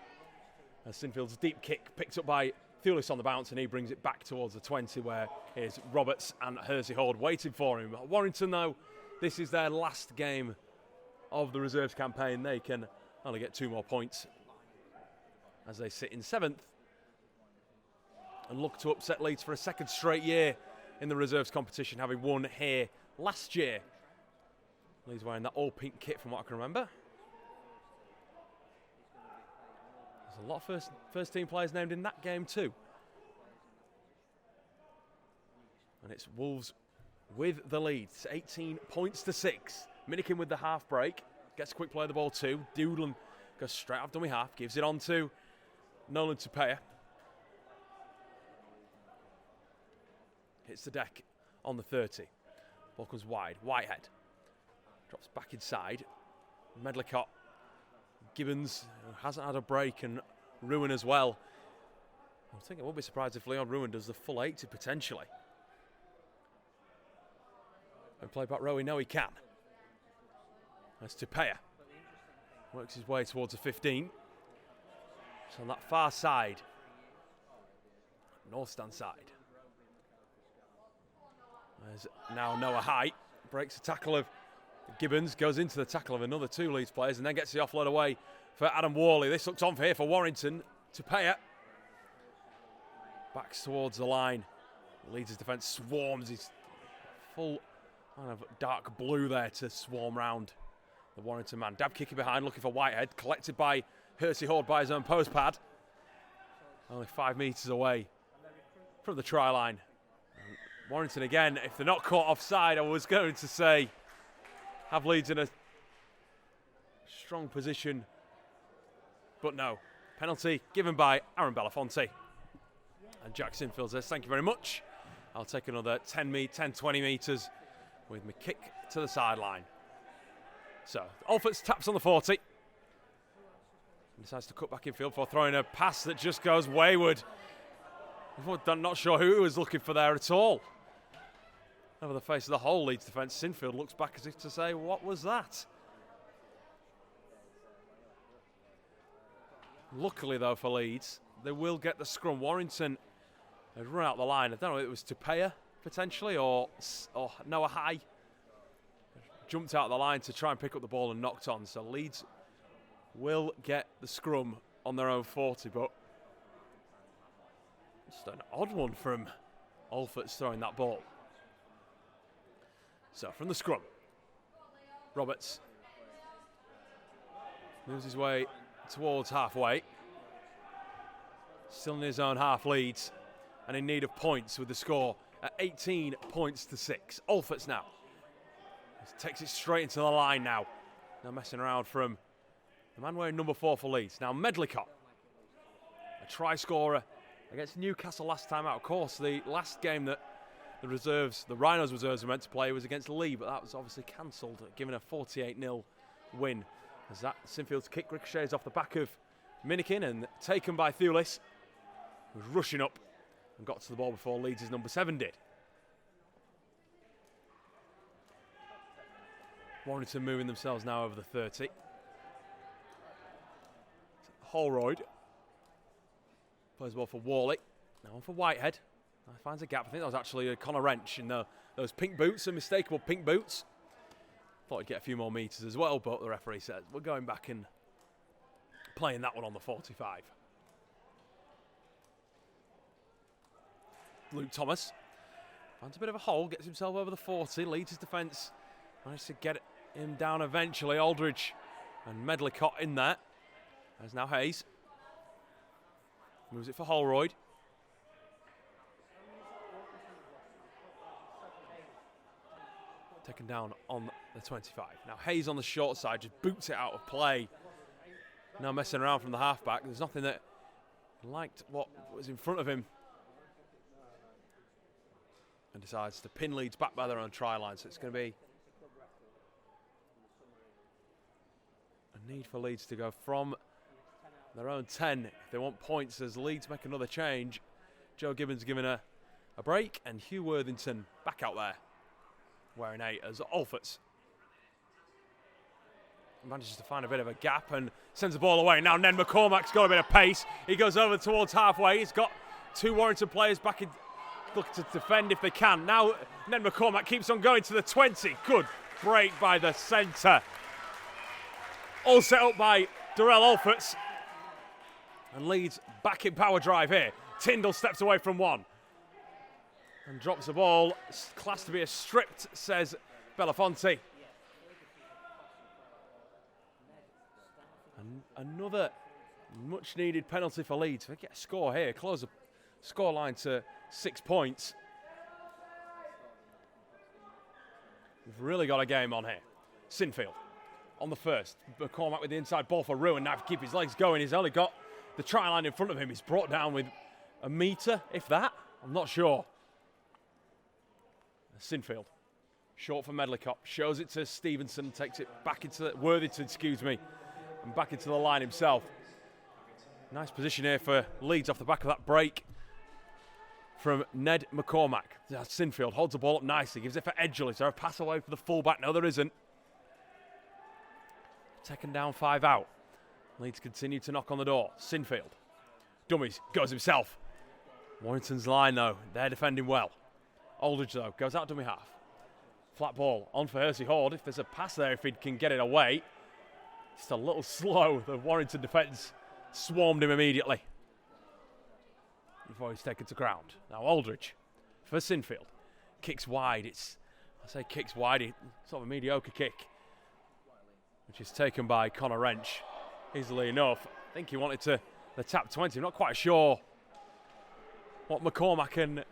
As Sinfield's deep kick picked up by Thulis on the bounce, and he brings it back towards the 20 where is Roberts and Hersey-Horde waiting for him. Warrington, though, this is their last game of the reserves campaign. They can only get 2 more points as they sit in 7th and look to upset Leeds for a second straight year in the reserves competition, having won here last year. Leeds wearing that all-pink kit from what I can remember. There's a lot of first-team players named in that game too. And it's Wolves with the lead. It's 18 points to 6. Minikin with the half break. Gets a quick play of the ball too. Doodlin goes straight off dummy half. Gives it on to Nolan Tupea. Hits the deck on the 30. Ball comes wide. Whitehead drops back inside. Medlicott. Gibbons, who hasn't had a break, and Ruin as well. I think I won't be surprised if Leon Ruin does the full 80 potentially. And play back row, we know he can. That's Tupea. Works his way towards the 15. So on that far side, north stand side. There's now Noah Height. Breaks the tackle of Gibbons, goes into the tackle of another 2 Leeds players, and then gets the offload away for Adam Worley. This looks on for here for Warrington. Tupeya backs towards the line. Leeds' defence swarms. He's full kind of dark blue there to swarm round the Warrington man. Dab kicking behind, looking for Whitehead. Collected by Hersey Horde by his own post pad. Only 5 metres away from the try line. And Warrington again, if they're not caught offside, I was going to say, have Leeds in a strong position. But no. Penalty given by Aaron Belafonte. And Jack Sinfield says, thank you very much. I'll take another 10, 20 metres with my kick to the sideline. So, Alfords taps on the 40. And decides to cut back in field for throwing a pass that just goes wayward. I'm not sure who he was looking for there at all. Over the face of the whole Leeds defence, Sinfield looks back as if to say, what was that? Luckily, though, for Leeds, they will get the scrum. Warrington has run out the line. I don't know if it was Tupeya, potentially, or Noah High. Jumped out of the line to try and pick up the ball and knocked on. So Leeds will get the scrum on their own 40, but just an odd one from Alfords throwing that ball. So from the scrum, Roberts moves his way towards halfway. Still in his own half, Leeds, and in need of points with the score at 18 points to 6. Alfords now takes it straight into the line now. No messing around from the man wearing number 4 for Leeds. Now Medlicott, a try scorer against Newcastle last time out. Of course, the last game that the Rhinos Reserves were meant to play was against Lee, but that was obviously cancelled, giving a 48-0 win. As that Sinfield's kick ricochets off the back of Minikin and taken by Thulis, who was rushing up and got to the ball before Leeds' number 7 did. Warrington moving themselves now over the 30. Holroyd plays the ball for Worley. Now on for Whitehead. Finds a gap. I think that was actually a Connor Wrench in those pink boots, unmistakable pink boots. Thought he'd get a few more metres as well, but the referee says we're going back and playing that one on the 45. Luke Thomas finds a bit of a hole, gets himself over the 40, leads his defence, managed to get him down eventually. Aldridge and Medlicott in there. There's now Hayes. Moves it for Holroyd. Taken down on the 25. Now Hayes on the short side just boots it out of play. Now messing around from the halfback. There's nothing that liked what was in front of him. And decides to pin Leeds back by their own try line. So it's going to be a need for Leeds to go from their own 10 if they want points as Leeds make another change. Joe Gibbons given a break and Hugh Worthington back out there wearing 8 as Alfords manages to find a bit of a gap and sends the ball away. Now Ned McCormack's got a bit of pace. He goes over towards halfway. He's got 2 Warrington players back in, looking to defend if they can. Now Ned McCormack keeps on going to the 20. Good break by the centre. All set up by Darrell Alfords. And Leeds back in power drive here. Tyndall steps away from 1. And drops the ball, classed to be a stripped, says Belafonte. And another much-needed penalty for Leeds. They get a score here, close the scoreline to 6 points. We've really got a game on here. Sinfield on the first. McCormack with the inside ball for Ruin. Now to keep his legs going, he's only got the try line in front of him. He's brought down with a metre, if that. I'm not sure. Sinfield, short for Medlicott, shows it to Stevenson, takes it back into Worthington, and back into the line himself. Nice position here for Leeds off the back of that break from Ned McCormack. Sinfield holds the ball up nicely, gives it for Edgerly. Is there a pass away for the fullback? No, there isn't. Taken down 5 out. Leeds continue to knock on the door. Sinfield, dummies, goes himself. Warrington's line though, they're defending well. Aldridge, though, goes out dummy half. Flat ball on for Hersey Horde. If there's a pass there, if he can get it away. Just a little slow. The Warrington defence swarmed him immediately before he's taken to ground. Now Aldridge for Sinfield. Kicks wide. I say kicks wide, it's sort of a mediocre kick, which is taken by Connor Wrench easily enough. I think he wanted to the tap 20. I'm not quite sure what McCormack and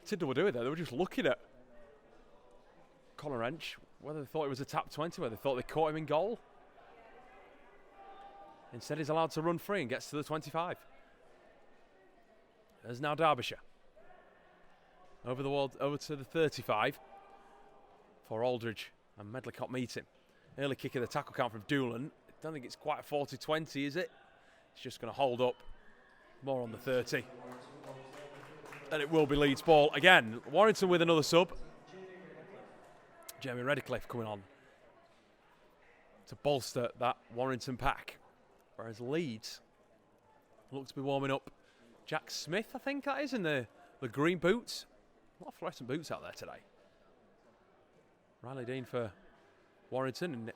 Tidwell were doing there. They were just looking at Connor Wrench, whether they thought it was a tap 20, whether they thought they caught him in goal. Instead, he's allowed to run free and gets to the 25. There's now Derbyshire. Over the wall, over to the 35 for Aldridge and Medlicott meeting. Early kick of the tackle count from Doolan. Don't think it's quite a 40-20, is it? It's just going to hold up more on the 30. And it will be Leeds ball again. Warrington with another sub. Jamie Redcliffe coming on to bolster that Warrington pack. Whereas Leeds look to be warming up Jack Smith, I think that is, in the green boots. A lot of fluorescent boots out there today. Riley Dean for Warrington, and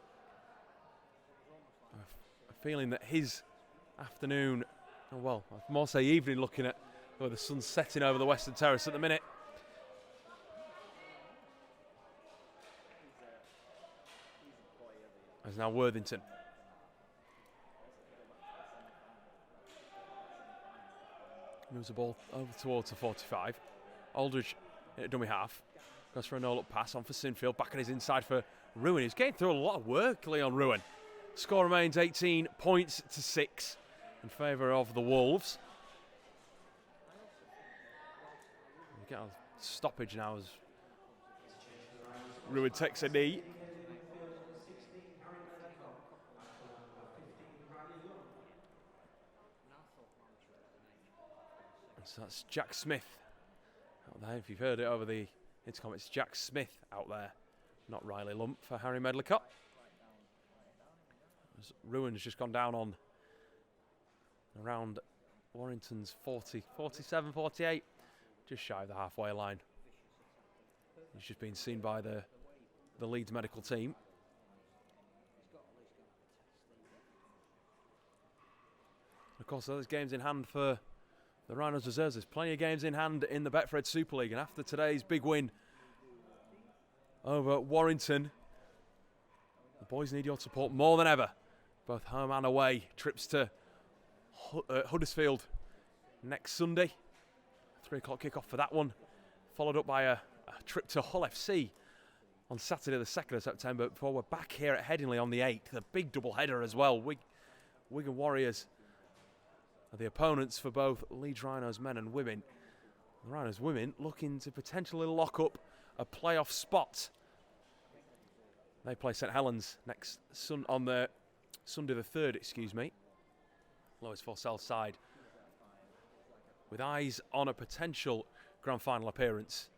a feeling that his afternoon, oh well, I'd more say evening, looking at the sun's setting over the Western Terrace at the minute. There's now Worthington. Moves the ball over towards the 45. Aldridge at dummy half. Goes for a no-look pass on for Sinfield. Back on his inside for Ruin. He's getting through a lot of work, Leon Ruin. Score remains 18 points to 6 in favour of the Wolves. We get a stoppage now as Ruin takes a knee. So that's Jack Smith out there. If you've heard it over the intercom, it's Jack Smith out there, not Riley Lump for Harry Medlicott. As Ruin's just gone down on around Warrington's 40, 47, 48, just shy of the halfway line. He's just been seen by the Leeds medical team. Of course, there's games in hand for the Rhinos Reserves. There's plenty of games in hand in the Betfred Super League, and after today's big win over Warrington, the boys need your support more than ever. Both home and away. Trips to Huddersfield next Sunday. 3 o'clock kickoff for that one, followed up by a trip to Hull FC on Saturday the 2nd of September before we're back here at Headingley on the 8th. A big double header as well. Wigan Warriors are the opponents for both Leeds Rhinos men and women. The Rhinos women looking to potentially lock up a playoff spot. They play St Helens next on the Sunday the 3rd, Lois Forsell side, with eyes on a potential grand final appearance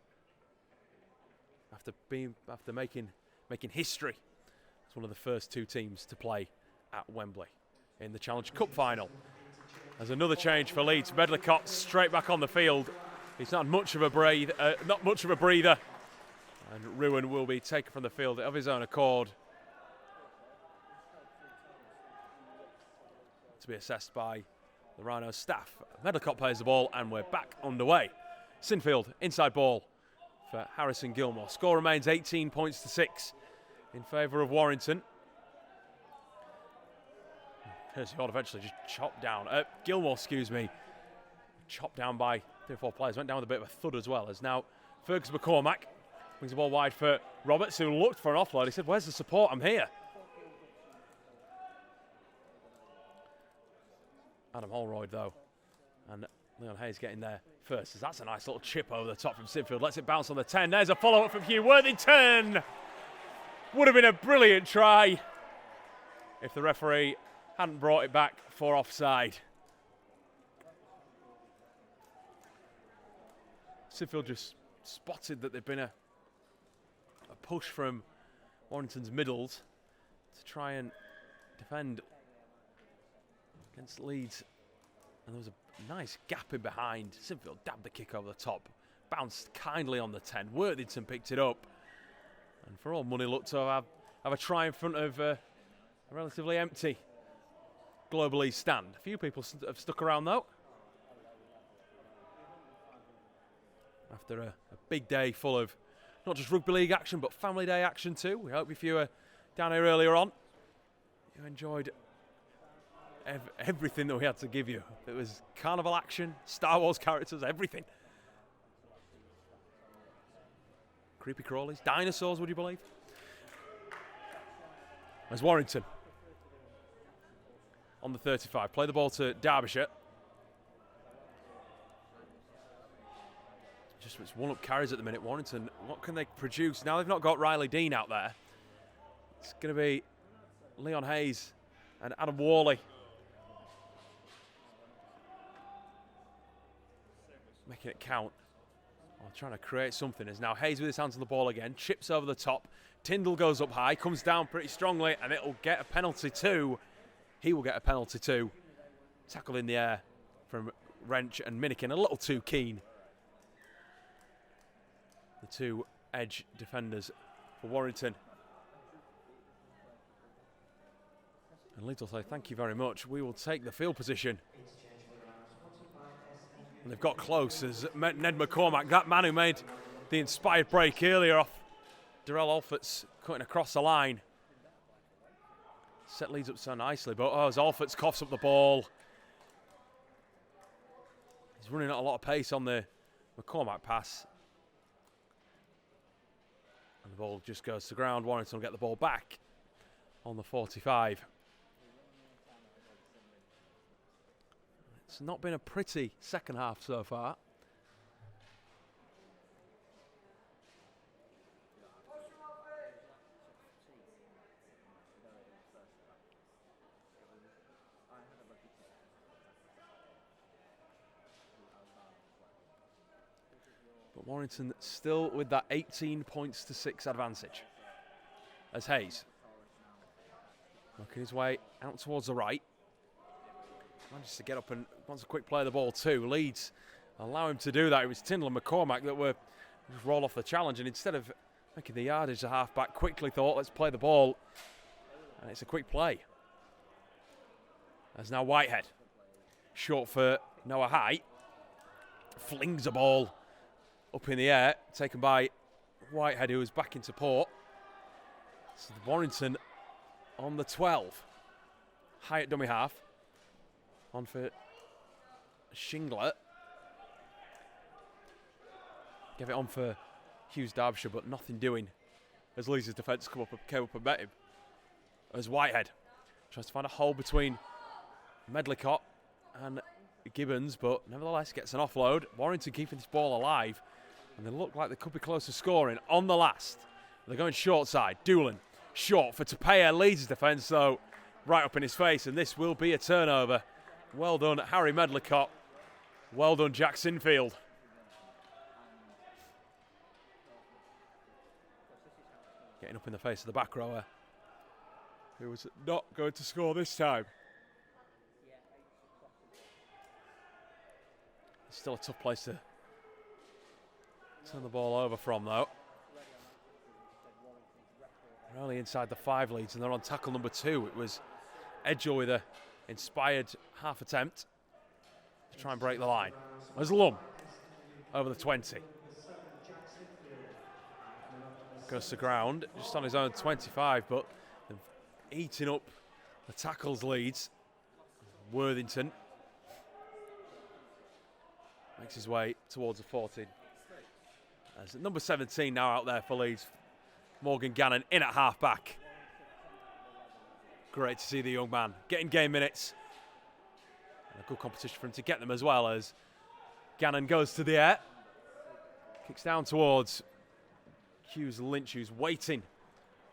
after making history as one of the first 2 teams to play at Wembley in the Challenge Cup final. There's another change for Leeds. Medlicott straight back on the field. He's not much of a breather, and Ruin will be taken from the field of his own accord to be assessed by the Rhinos staff. Medlicott plays the ball, and we're back underway. Sinfield inside ball for Harrison Gilmore. Score remains 18 points to 6 in favour of Warrington. Hersey Horde eventually just chopped down. Gilmore, chopped down by 3 or 4 players. Went down with a bit of a thud as well. As now Fergus McCormack brings the ball wide for Roberts, who looked for an offload. He said, "Where's the support? I'm here." Adam Holroyd, though, and Leon Hayes getting there first. As that's a nice little chip over the top from Sinfield. Lets it bounce on the 10. There's a follow-up from Hugh Worthington. Would have been a brilliant try if the referee hadn't brought it back for offside. Sinfield just spotted that there'd been a push from Warrington's middles to try and defend against Leeds, and there was a nice gap in behind. Sinfield dabbed the kick over the top. bounced kindly on the 10. Worthington picked it up. And for all money, looked to have a try in front of a relatively empty Global East stand. A few people have stuck around though. After a big day full of not just rugby league action, but family day action too. We hope if you were down here earlier on, you enjoyed everything that we had to give you. It was carnival action, Star Wars characters, everything. Creepy crawlies, dinosaurs, would you believe? There's Warrington on the 35. Play the ball to Derbyshire. Just it's one-up carries at the minute. Warrington, what can they produce? Now they've not got Riley Dean out there. It's going to be Leon Hayes and Adam Worley making it count. Trying to create something. Is now Hayes with his hands on the ball again. Chips over the top. Tyndall goes up high. Comes down pretty strongly. And it'll get a penalty too. He will get a penalty too. Tackle in the air from Wrench and Minikin. A little too keen. The two edge defenders for Warrington. And Leeds will say thank you very much. We will take the field position. And they've got close as Ned McCormack, that man who made the inspired break earlier off Darrell Alfort's cutting across the line. Set Leeds up so nicely, but as Alfort's coughs up the ball. He's running at a lot of pace on the McCormack pass. And the ball just goes to ground. Warrington will get the ball back on the 45. It's not been a pretty second half so far. But Warrington still with that 18 points to 6 advantage. As Hayes working his way out towards the right. Manages to get up and wants a quick play of the ball too. Leeds allow him to do that. It was Tyndall and McCormack that were just roll off the challenge, and instead of making the yardage, the half-back quickly thought, let's play the ball. And it's a quick play. There's now Whitehead. Short for Noah High. Flings a ball up in the air, taken by Whitehead, who was back into port. So Warrington on the 12. High at dummy half. On for Shingler. Gave it on for Hughes Derbyshire, but nothing doing as Leeds' defence came up and met him. As Whitehead tries to find a hole between Medlicott and Gibbons, but nevertheless gets an offload. Warrington keeping this ball alive, and they look like they could be close to scoring on the last. They're going short side. Doolan short for Tapea. Leeds' defence, though, right up in his face, and this will be a turnover. Well done, Harry Medlicott. Well done, Jack Sinfield. Getting up in the face of the back rower, who was not going to score this time. It's still a tough place to turn the ball over from, though. They're only inside the 5 Leeds, and they're on tackle number 2. It was Edgell with a inspired half attempt to try and break the line. There's Lum over the 20. Goes to ground just on his own 25, but eating up the tackles Leeds. Worthington makes his way towards the 14. There's number 17 now out there for Leeds. Morgan Gannon in at half back. Great to see the young man getting game minutes. And a good competition for him to get them as well, as Gannon goes to the air. Kicks down towards Hughes Lynch, who's waiting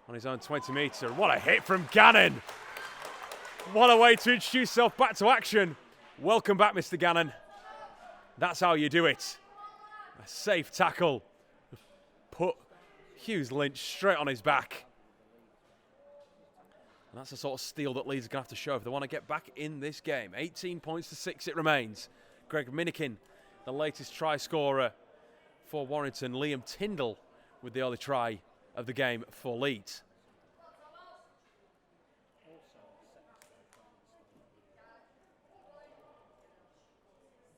on his own 20 metre. What a hit from Gannon. What a way to introduce yourself back to action. Welcome back, Mr. Gannon. That's how you do it. A safe tackle. Put Hughes Lynch straight on his back. And that's the sort of steal that Leeds are going to have to show if they want to get back in this game. 18 points to 6 it remains. Greg Minikin, the latest try scorer for Warrington. Liam Tyndall with the early try of the game for Leeds.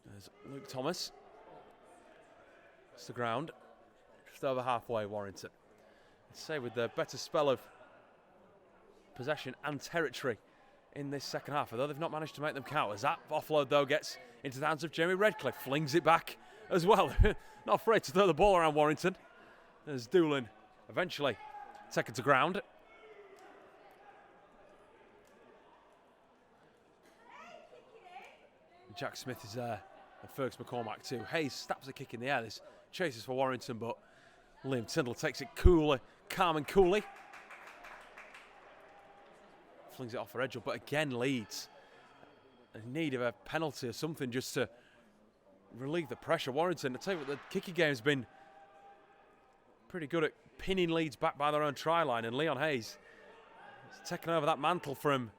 There's Luke Thomas. It's the ground. Just over halfway, Warrington. I'd say with the better spell of possession and territory in this second half, although they've not managed to make them count. As that offload, though, gets into the hands of Jamie Redcliffe, flings it back as well. Not afraid to throw the ball around Warrington. As Doolan eventually taken to ground. Jack Smith is there, and Fergus McCormack too. Hayes stabs a kick in the air. There's chases for Warrington, but Liam Tyndall takes it coolly, calm and coolly. Flings it off for Edgell, but again Leeds in need of a penalty or something just to relieve the pressure. Warrington, I tell you what, the kicking game's been pretty good at pinning Leeds back by their own try line, and Leon Hayes has taken over that mantle from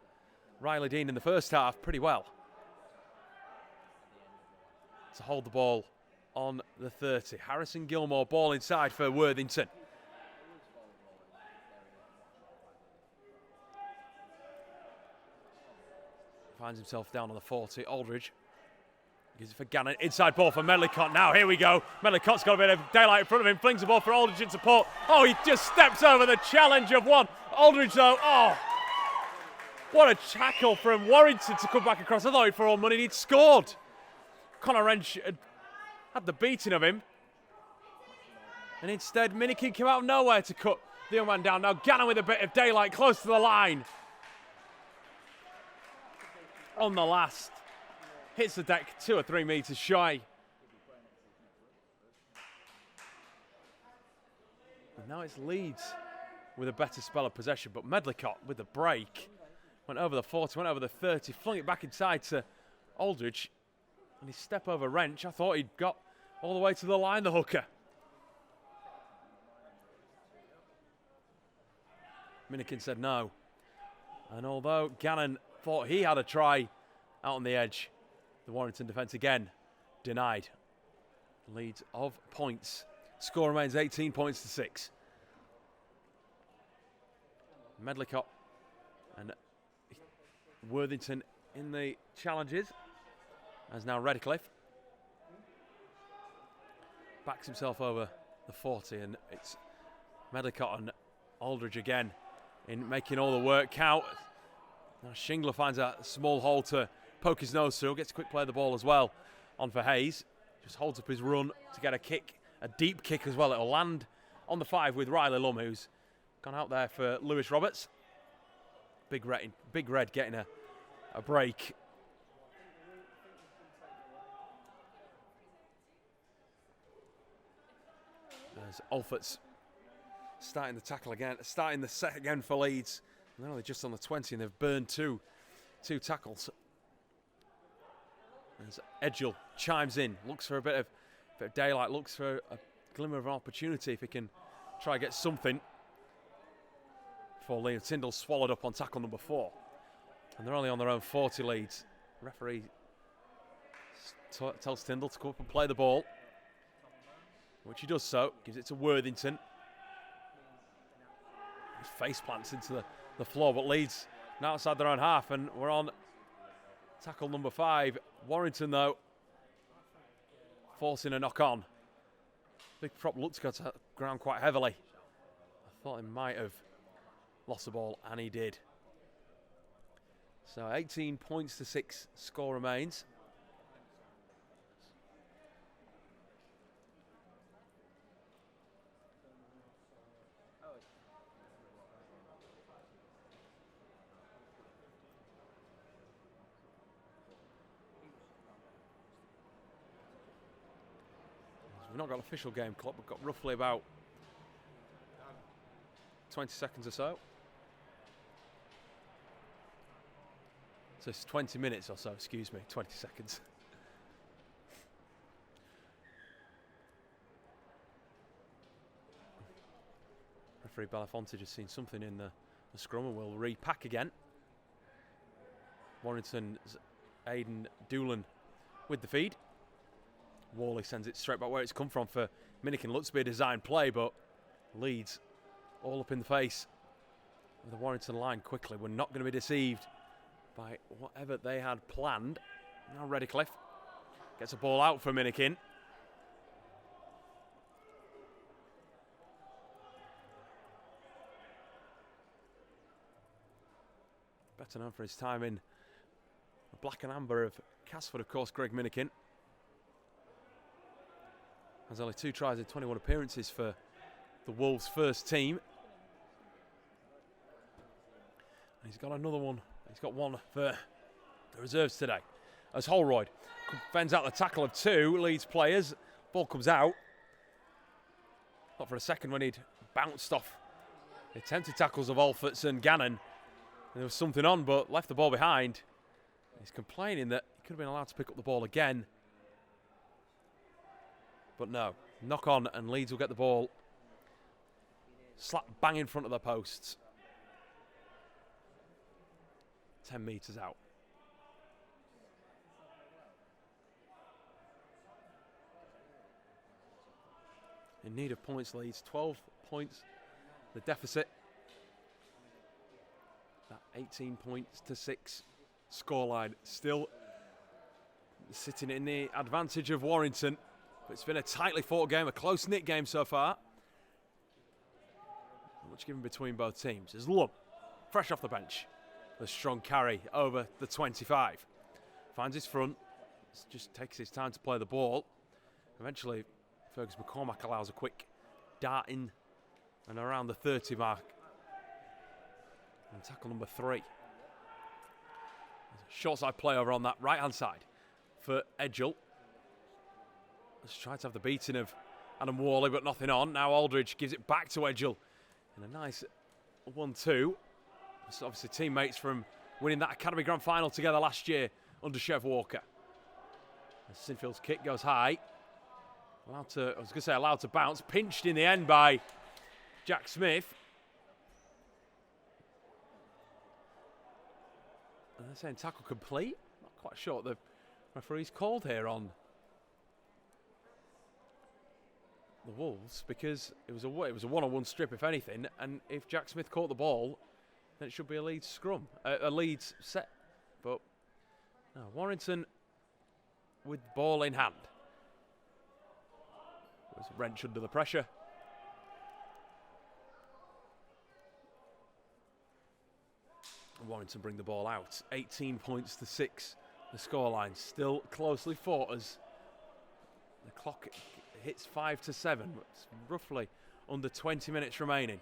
Riley Dean in the first half pretty well to hold the ball on the 30. Harrison Gilmore, ball inside for Worthington. Finds himself down on the 40. Aldridge gives it for Gannon. Inside ball for Medlicott. Now here we go. Medlicott's got a bit of daylight in front of him. Flings the ball for Aldridge in support. Oh, he just steps over the challenge of one. Aldridge though, oh, what a tackle from Warrington to come back across. I thought for all money he'd scored. Connor Wrench had the beating of him. And instead, Minikin came out of nowhere to cut the young man down. Now Gannon with a bit of daylight close to the line. On the last. Hits the deck 2 or 3 metres shy. And now it's Leeds with a better spell of possession, but Medlicott with the break went over the 40, went over the 30, flung it back inside to Aldridge. And his step over Wrench, I thought he'd got all the way to the line, the hooker. Minikin said no. And although Gannon thought he had a try out on the edge, the Warrington defence again denied. Leeds of points. Score remains 18 points to 6. Medlicott and Worthington in the challenges. As now Redcliffe backs himself over the 40, and it's Medlicott and Aldridge again in making all the work count. Now Shingler finds a small hole to poke his nose through, gets a quick play of the ball as well on for Hayes. Just holds up his run to get a kick, a deep kick as well. It'll land on the 5 with Riley Lum, who's gone out there for Lewis Roberts. Big Red getting a break. As Alfort's starting the tackle again, starting the set again for Leeds. They're only just on the 20 and they've burned two tackles. As Edgell chimes in, looks for a bit of daylight, looks for a glimmer of an opportunity if he can try and get something. Before Liam Tyndall swallowed up on tackle number 4. And they're only on their own 40 Leeds. Referee tells Tyndall to come up and play the ball, which he does so, gives it to Worthington. His face plants into the floor, but Leeds now outside their own half, and we're on tackle number 5. Warrington, though, forcing a knock on. Big prop looked to go to the ground quite heavily. I thought he might have lost the ball, and he did. So 18 points to 6, score remains. We've not got an official game clock. We've got roughly about 20 seconds or so. So it's 20 minutes or so, excuse me, 20 seconds. Referee Belafonte just seen something in the scrum and will repack again. Warrington's Aidan Doolan with the feed. Worley sends it straight back where it's come from for Minikin looks to be a design play, but Leeds all up in the face of the Warrington line quickly. We're not going to be deceived by whatever they had planned. Now Redcliffe gets a ball out for Minikin. Better known for his time in the black and amber of Casford, of course, Greg Minikin. Has only 2 tries in 21 appearances for the Wolves' first team. And he's got another one. He's got one for the reserves today. As Holroyd fends out the tackle of 2 Leeds players. Ball comes out. Not for a second when he'd bounced off the attempted tackles of Alforts and Gannon. There was something on, but left the ball behind. He's complaining that he could have been allowed to pick up the ball again. But no, knock on, and Leeds will get the ball slap bang in front of the posts. 10 metres out. In need of points, Leeds. 12 points, the deficit. That 18 points to 6 scoreline still sitting in the advantage of Warrington. But it's been a tightly fought game, a close-knit game so far. Not much given between both teams. As Lum, fresh off the bench, a strong carry over the 25. Finds his front, just takes his time to play the ball. Eventually, Fergus McCormack allows a quick dart in and around the 30 mark. And tackle number 3. Short side play over on that right-hand side for Edgell. Let's try to have the beating of Adam Worley, but nothing on. Now Aldridge gives it back to Edgell in a nice 1-2. It's obviously teammates from winning that Academy Grand Final together last year under Chev Walker. As Sinfield's kick goes high. Allowed to bounce. Pinched in the end by Jack Smith. And they're saying tackle complete. Not quite sure what the referee's called here on the Wolves, because it was a one-on-one strip, if anything, and if Jack Smith caught the ball, then it should be a Leeds scrum, a Leeds set. But no, Warrington with ball in hand. Was wrench under the pressure. Warrington bring the ball out. 18 points to 6. The scoreline still closely fought as the clock hits 5 to 7. It's roughly under 20 minutes remaining.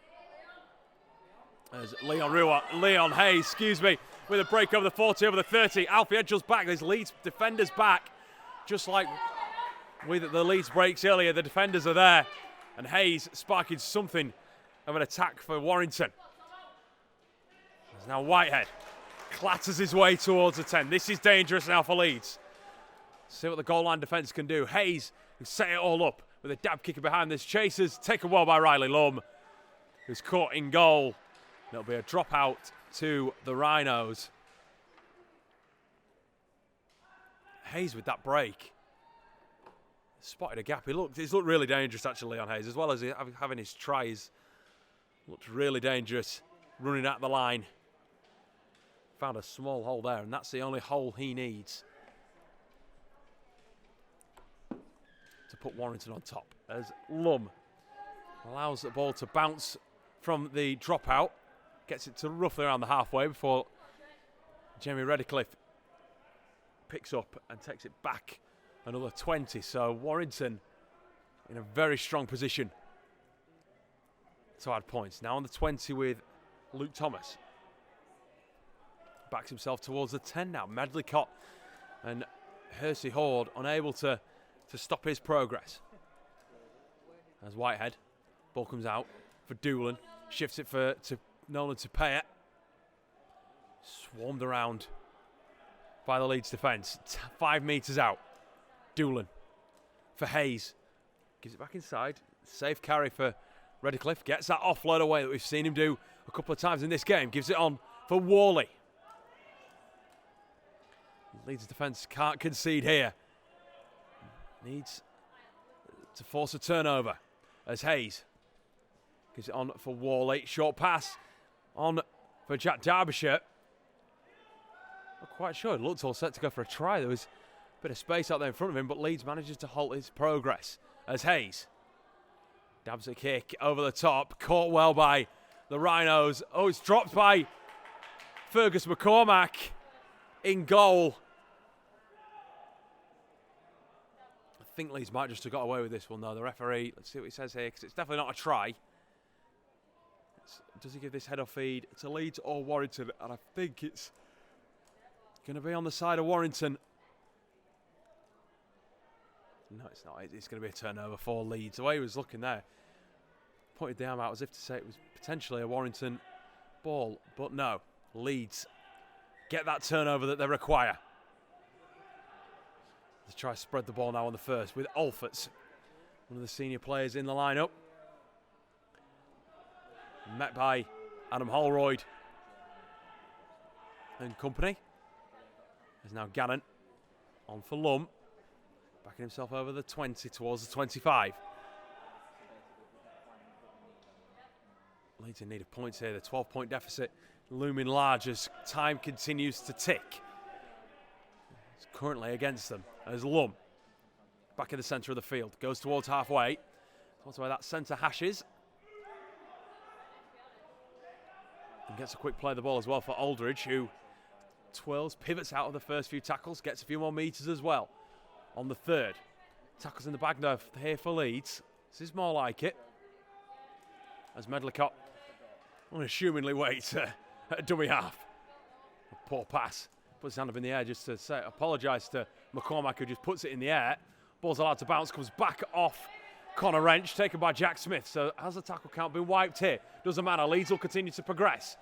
As Leon Hayes, with a break over the 40, over the 30. Alfie Edgell's back. There's Leeds defenders back. Just like with the Leeds breaks earlier, the defenders are there. And Hayes sparking something of an attack for Warrington. There's now Whitehead. Clatters his way towards the 10. This is dangerous now for Leeds. See what the goal line defence can do. Hayes, who set it all up with a dab kicker behind this. Chasers taken well by Riley Lum, who's caught in goal. It'll be a dropout to the Rhinos. Hayes with that break. Spotted a gap. He's looked really dangerous, actually, Leon Hayes, as well as having his tries. Looked really dangerous running at the line. Found a small hole there, and that's the only hole he needs to put Warrington on top. As Lum allows the ball to bounce from the dropout. Gets it to roughly around the halfway before Jamie Redcliffe picks up and takes it back another 20. So Warrington in a very strong position to add points. Now on the 20 with Luke Thomas. Backs himself towards the 10 now. Medlicott and Hersey Horde unable to stop his progress. As Whitehead, ball comes out for Doolan. Shifts it to Nolan Tupea. Swarmed around by the Leeds defence. 5 metres out. Doolan for Hayes. Gives it back inside. Safe carry for Redcliffe. Gets that offload away that we've seen him do a couple of times in this game. Gives it on for Worley. Leeds defence can't concede here. Needs to force a turnover as Hayes gives it on for Worley. Short pass on for Jack Derbyshire. Not quite sure. It looked all set to go for a try. There was a bit of space out there in front of him, but Leeds manages to halt his progress as Hayes dabs a kick over the top. Caught well by the Rhinos. Oh, it's dropped by Fergus McCormack in goal. I think Leeds might just have got away with this one, though. The referee, let's see what he says here, because it's definitely not a try. Does he give this head-off feed to Leeds or Warrington? And I think it's going to be on the side of Warrington. No, it's not. It's going to be a turnover for Leeds. The way he was looking there, pointed the arm out as if to say it was potentially a Warrington ball. But no, Leeds get that turnover that they require. Let's try to spread the ball now on the first with Alforts, one of the senior players in the lineup. Met by Adam Holroyd and company. There's now Gannon on for Lum. Backing himself over the 20 towards the 25. Leeds in need of points here. The 12-point deficit looming large as time continues to tick. It's currently against them as Lum, back in the centre of the field, goes towards halfway. Towards where that centre hash is. And gets a quick play of the ball as well for Aldridge, who twirls, pivots out of the first few tackles, gets a few more metres as well on the third. Tackles in the bag now here for Leeds. This is more like it. As Medlicott unassumingly waits at dummy half. A poor pass. Puts his hand up in the air just to say, apologise to McCormack, who just puts it in the air. Ball's allowed to bounce, comes back off Connor Wrench, taken by Jack Smith. So has the tackle count been wiped here? Doesn't matter. Leeds will continue to progress.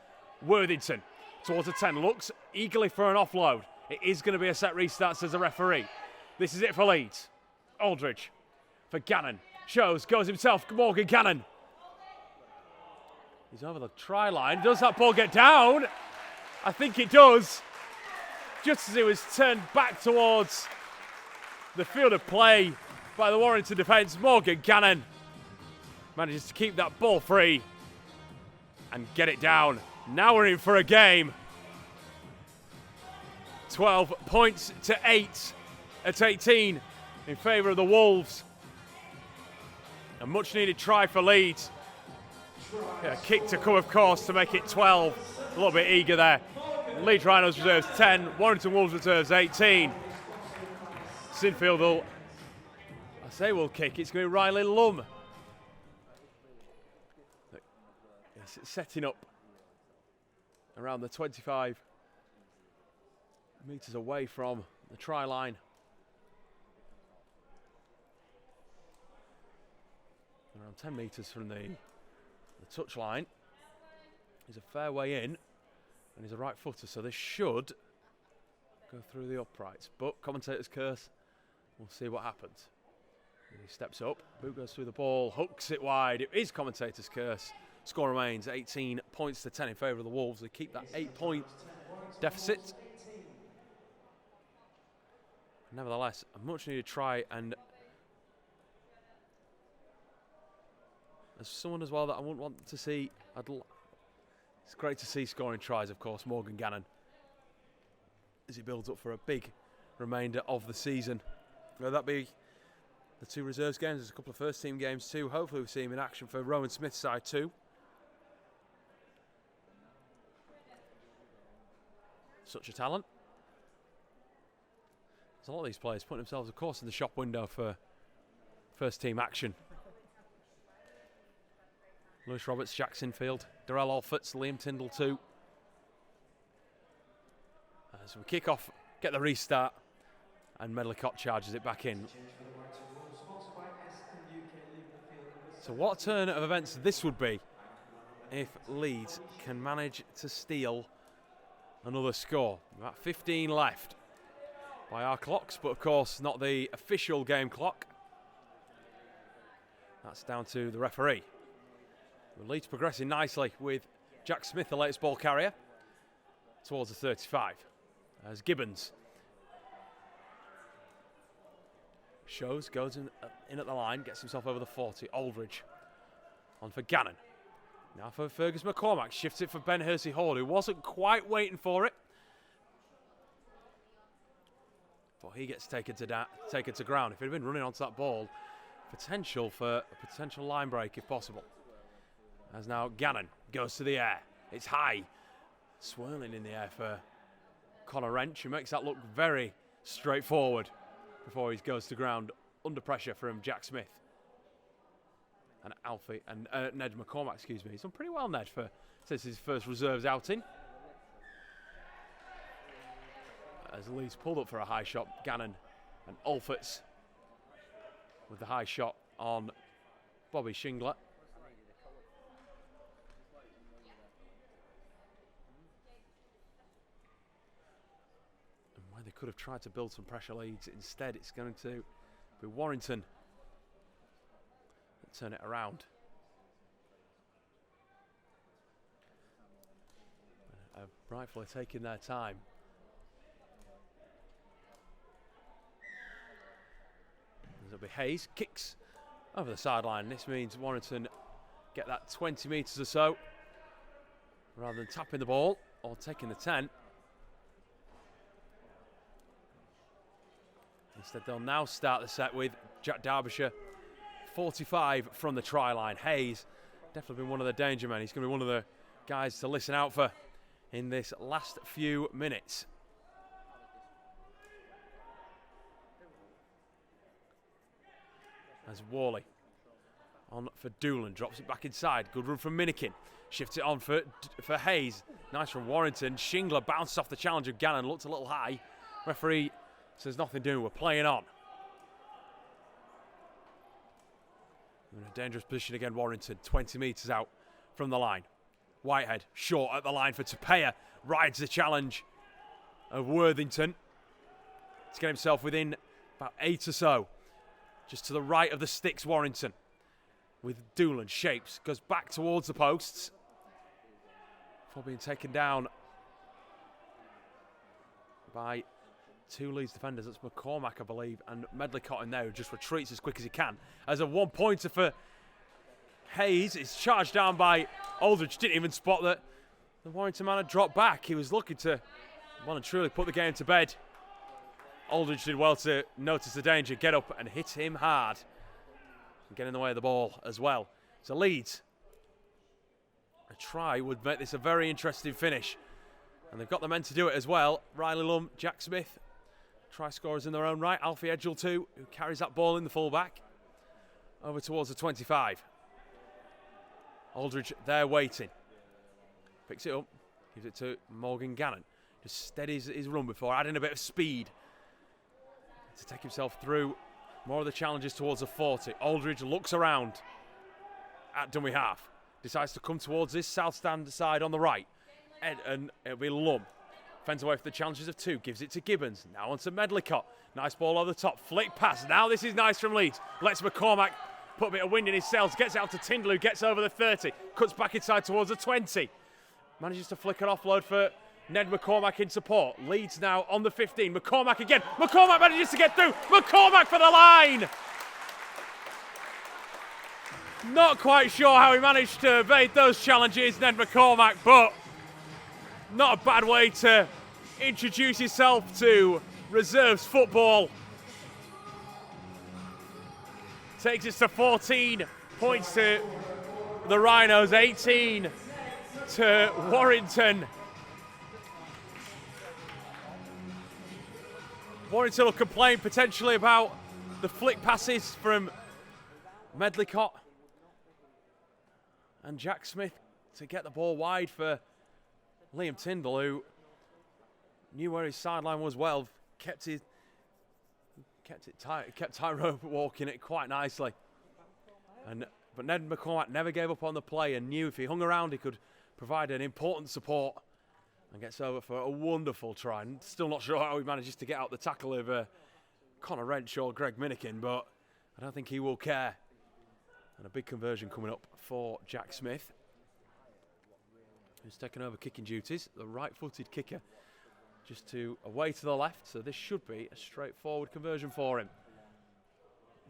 Worthington towards the 10, looks eagerly for an offload. It is going to be a set restart, says the referee. This is it for Leeds. Aldridge for Gannon. Shows, goes himself, Morgan Gannon. He's over the try line. Does that ball get down? I think it does. Just as it was turned back towards the field of play by the Warrington defence, Morgan Gannon manages to keep that ball free and get it down. Now we're in for a game. 12 points to 8 at 18 in favour of the Wolves. A much needed try for Leeds. A kick to come, of course, to make it 12. A little bit eager there. Leeds Rhinos Reserves 10, Warrington Wolves Reserves 18. Sinfield will kick. It's going to be Riley Lum. Yes, it's setting up around the 25 metres away from the try line. Around 10 metres from the touch line. He's a fair way in, and he's a right footer, so this should go through the uprights. But commentator's curse, we'll see what happens. And he steps up, boot goes through the ball, hooks it wide. It is commentator's curse. Score remains 18 points to 10 in favour of the Wolves. They keep that 8-point deficit. Nevertheless, a much needed try, and as someone as well that I wouldn't want to see, it's great to see scoring tries, of course, Morgan Gannon, as he builds up for a big remainder of the season. Will that be the two reserves games? There's a couple of first team games too. Hopefully we see him in action for Rowan Smith's side too. Such a talent. There's a lot of these players putting themselves, of course, in the shop window for first team action. Lewis Roberts, Jack Sinfield, Darrell Alforts, Liam Tyndall too. As we kick off, get the restart, and Medlicott charges it back in. So what a turn of events this would be if Leeds can manage to steal another score. About 15 left by our clocks, but of course not the official game clock. That's down to the referee. The Leeds progressing nicely with Jack Smith, the latest ball carrier, towards the 35. As Gibbons shows, goes in at the line, gets himself over the 40. Aldridge on for Gannon. Now for Fergus McCormack, shifts it for Ben Hersey-Hall, who wasn't quite waiting for it. But he gets taken to ground. If he'd been running onto that ball, potential for a potential line break if possible. As now Gannon goes to the air. It's high, swirling in the air for Connor Wrench, who makes that look very straightforward before he goes to ground under pressure from Jack Smith. And Alfie and Ned McCormack, excuse me. He's done pretty well, Ned, since his first reserves outing. As Leeds pulled up for a high shot, Gannon and Alforts with the high shot on Bobby Shingler. And where they could have tried to build some pressure leads, instead it's going to be Warrington that turn it around. Rightfully taking their time. It'll be Hayes, kicks over the sideline. This means Warrington get that 20 metres or so rather than tapping the ball or taking the 10. Instead, they'll now start the set with Jack Derbyshire, 45 from the try line. Hayes, definitely been one of the danger men. He's going to be one of the guys to listen out for in this last few minutes. As Worley on for Doolan, drops it back inside. Good run from Minikin. Shifts it on for Hayes. Nice from Warrington. Shingler bounced off the challenge of Gannon. Looked a little high. Referee says nothing doing. We're playing on. In a dangerous position again, Warrington. 20 metres out from the line. Whitehead short at the line for Tapea. Rides the challenge of Worthington to get himself within about 8 or so. Just to the right of the sticks, Warrington. With Doolan, shapes, goes back towards the posts. Before being taken down by two Leeds defenders. That's McCormack, I believe, and Medlicott in there, who just retreats as quick as he can. As a one-pointer for Hayes. It's charged down by Aldridge. Didn't even spot that the Warrington man had dropped back. He was looking to want to truly put the game to bed. Aldridge did well to notice the danger, get up and hit him hard. And get in the way of the ball as well. So Leeds, a try would make this a very interesting finish. And they've got the men to do it as well. Riley Lum, Jack Smith, try scorers in their own right. Alfie Edgell too, who carries that ball in the fullback. Over towards the 25. Aldridge there waiting. Picks it up, gives it to Morgan Gannon. Just steadies his run before adding a bit of speed to take himself through more of the challenges towards the 40. Aldridge looks around at dummy half. Decides to come towards this south stand side on the right. And it'll be Lum. Fends away for the challenges of two. Gives it to Gibbons. Now on to Medlicott. Nice ball over the top. Flick pass. Now this is nice from Leeds. Lets McCormack put a bit of wind in his sails. Gets out to Tyndall, who gets over the 30. Cuts back inside towards the 20. Manages to flick an offload for Ned McCormack in support. Leeds now on the 15. McCormack again. McCormack manages to get through. McCormack for the line. Not quite sure how he managed to evade those challenges, Ned McCormack, but not a bad way to introduce yourself to reserves football. Takes us to 14 points to the Rhinos, 18 to Warrington. Warrington will complain potentially about the flick passes from Medlicott and Jack Smith to get the ball wide for Liam Tyndall, who knew where his sideline was well, kept it tight, kept tightrope walking it quite nicely. But Ned McCormack never gave up on the play and knew if he hung around he could provide an important support, and gets over for a wonderful try. And still not sure how he manages to get out the tackle of Connor Wrench or Greg Minikin, but I don't think he will care. And a big conversion coming up for Jack Smith, who's taken over kicking duties. The right-footed kicker just away to the left, so this should be a straightforward conversion for him.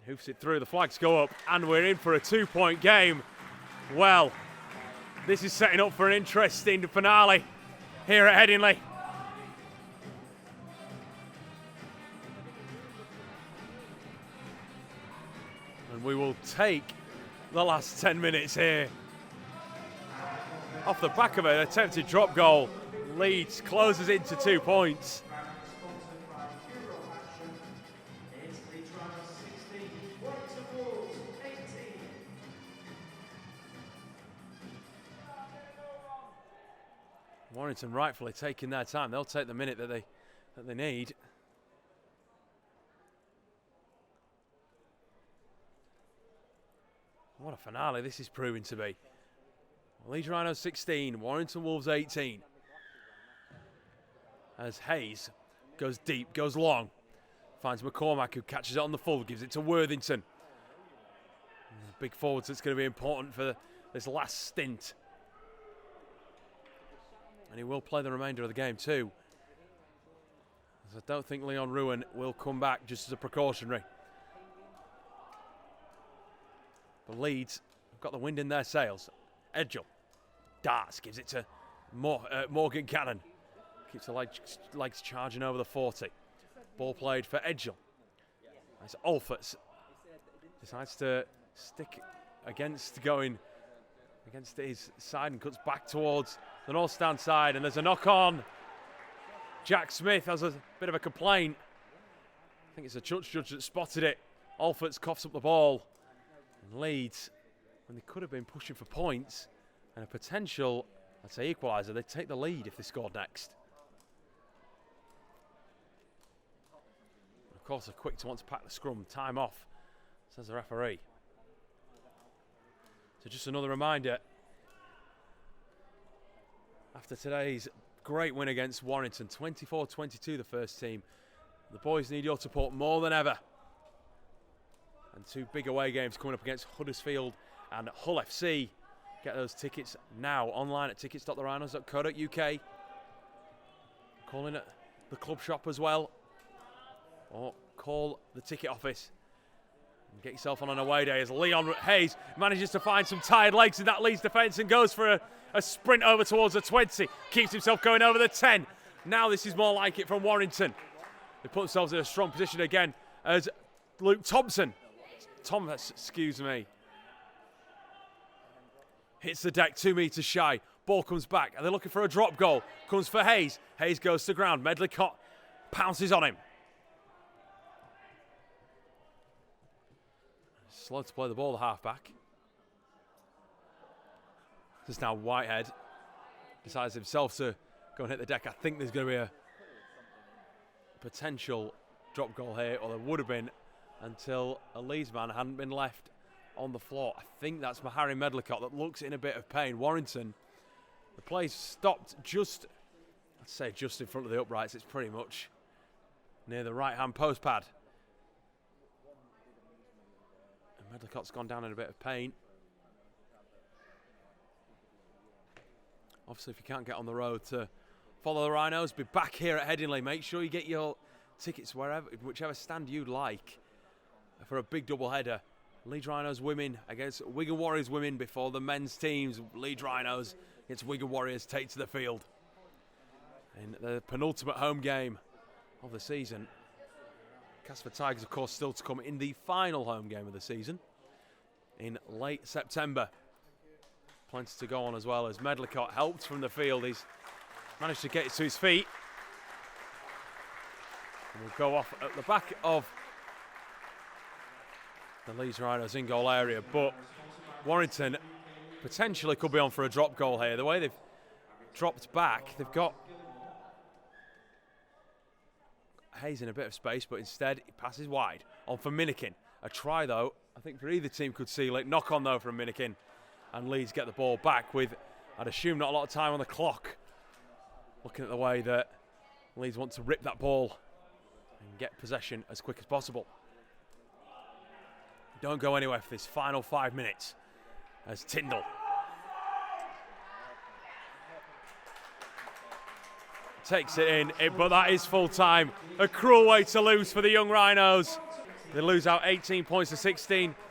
Hoofs it through, the flags go up, and we're in for a 2-point game. Well, this is setting up for an interesting finale here at Headingley. And we will take the last 10 minutes here. Off the back of an attempted drop goal, Leeds closes into 2 points. Warrington rightfully taking their time. They'll take the minute that they need. What a finale this is proving to be. Leeds Rhinos 16, Warrington Wolves 18. As Hayes goes deep, goes long. Finds McCormack, who catches it on the full, gives it to Worthington. Big forwards, that's going to be important for this last stint. And he will play the remainder of the game too. As I don't think Leon Ruin will come back just as a precautionary. The Leeds have got the wind in their sails. Edgell. Darts gives it to Morgan Cannon. Keeps the legs charging over the 40. Ball played for Edgell. As Alforts decides to stick against going against his side and cuts back towards the north stand side, and there's a knock on. Jack Smith has a bit of a complaint. I think it's a judge that spotted it. Alforts coughs up the ball. And Leeds, when they could have been pushing for points and a potential, I'd say, equaliser, they'd take the lead if they scored next. Of course, they're quick to want to pack the scrum. Time off, says the referee. So just another reminder, after today's great win against Warrington, 24-22 the first team, the boys need your support more than ever. And 2 big away games coming up against Huddersfield and Hull FC. Get those tickets now online at tickets.therhinos.co.uk. Call in at the club shop as well, or call the ticket office. Get yourself on an away day as Leon Hayes manages to find some tired legs in that Leeds defence and goes for a sprint over towards the 20. Keeps himself going over the 10. Now this is more like it from Warrington. They put themselves in a strong position again as Luke Thompson. Excuse me. Hits the deck 2 metres shy. Ball comes back. Are they looking for a drop goal? Comes for Hayes. Hayes goes to ground. Medlicott pounces on him. Slow to play the ball, the half-back. This is now Whitehead. Decides himself to go and hit the deck. I think there's going to be a potential drop goal here, or there would have been until a Leeds man hadn't been left on the floor. I think that's Harry Medlicott that looks in a bit of pain. Warrington, the play's stopped just, I'd say just in front of the uprights. It's pretty much near the right-hand post pad. Medlicott's gone down in a bit of pain. Obviously, if you can't get on the road to follow the Rhinos, be back here at Headingley. Make sure you get your tickets whichever stand you'd like for a big double header. Leeds Rhinos women against Wigan Warriors women before the men's teams. Leeds Rhinos against Wigan Warriors take to the field in the penultimate home game of the season. Casper Tigers, of course, still to come in the final home game of the season in late September. Plenty to go on as well as Medlicott helped from the field. He's managed to get it to his feet. And we'll go off at the back of the Leeds Rhinos in goal area, but Warrington potentially could be on for a drop goal here. The way they've dropped back, they've got Hayes in a bit of space, but instead he passes wide on for Minikin. A try though, I think for either team could seal it. Knock on though from Minikin, and Leeds get the ball back with, I'd assume, not a lot of time on the clock. Looking at the way that Leeds want to rip that ball and get possession as quick as possible. Don't go anywhere for this final 5 minutes as Tyndall takes it in, but that is full time. A cruel way to lose for the young Rhinos. They lose out 18 points to 16.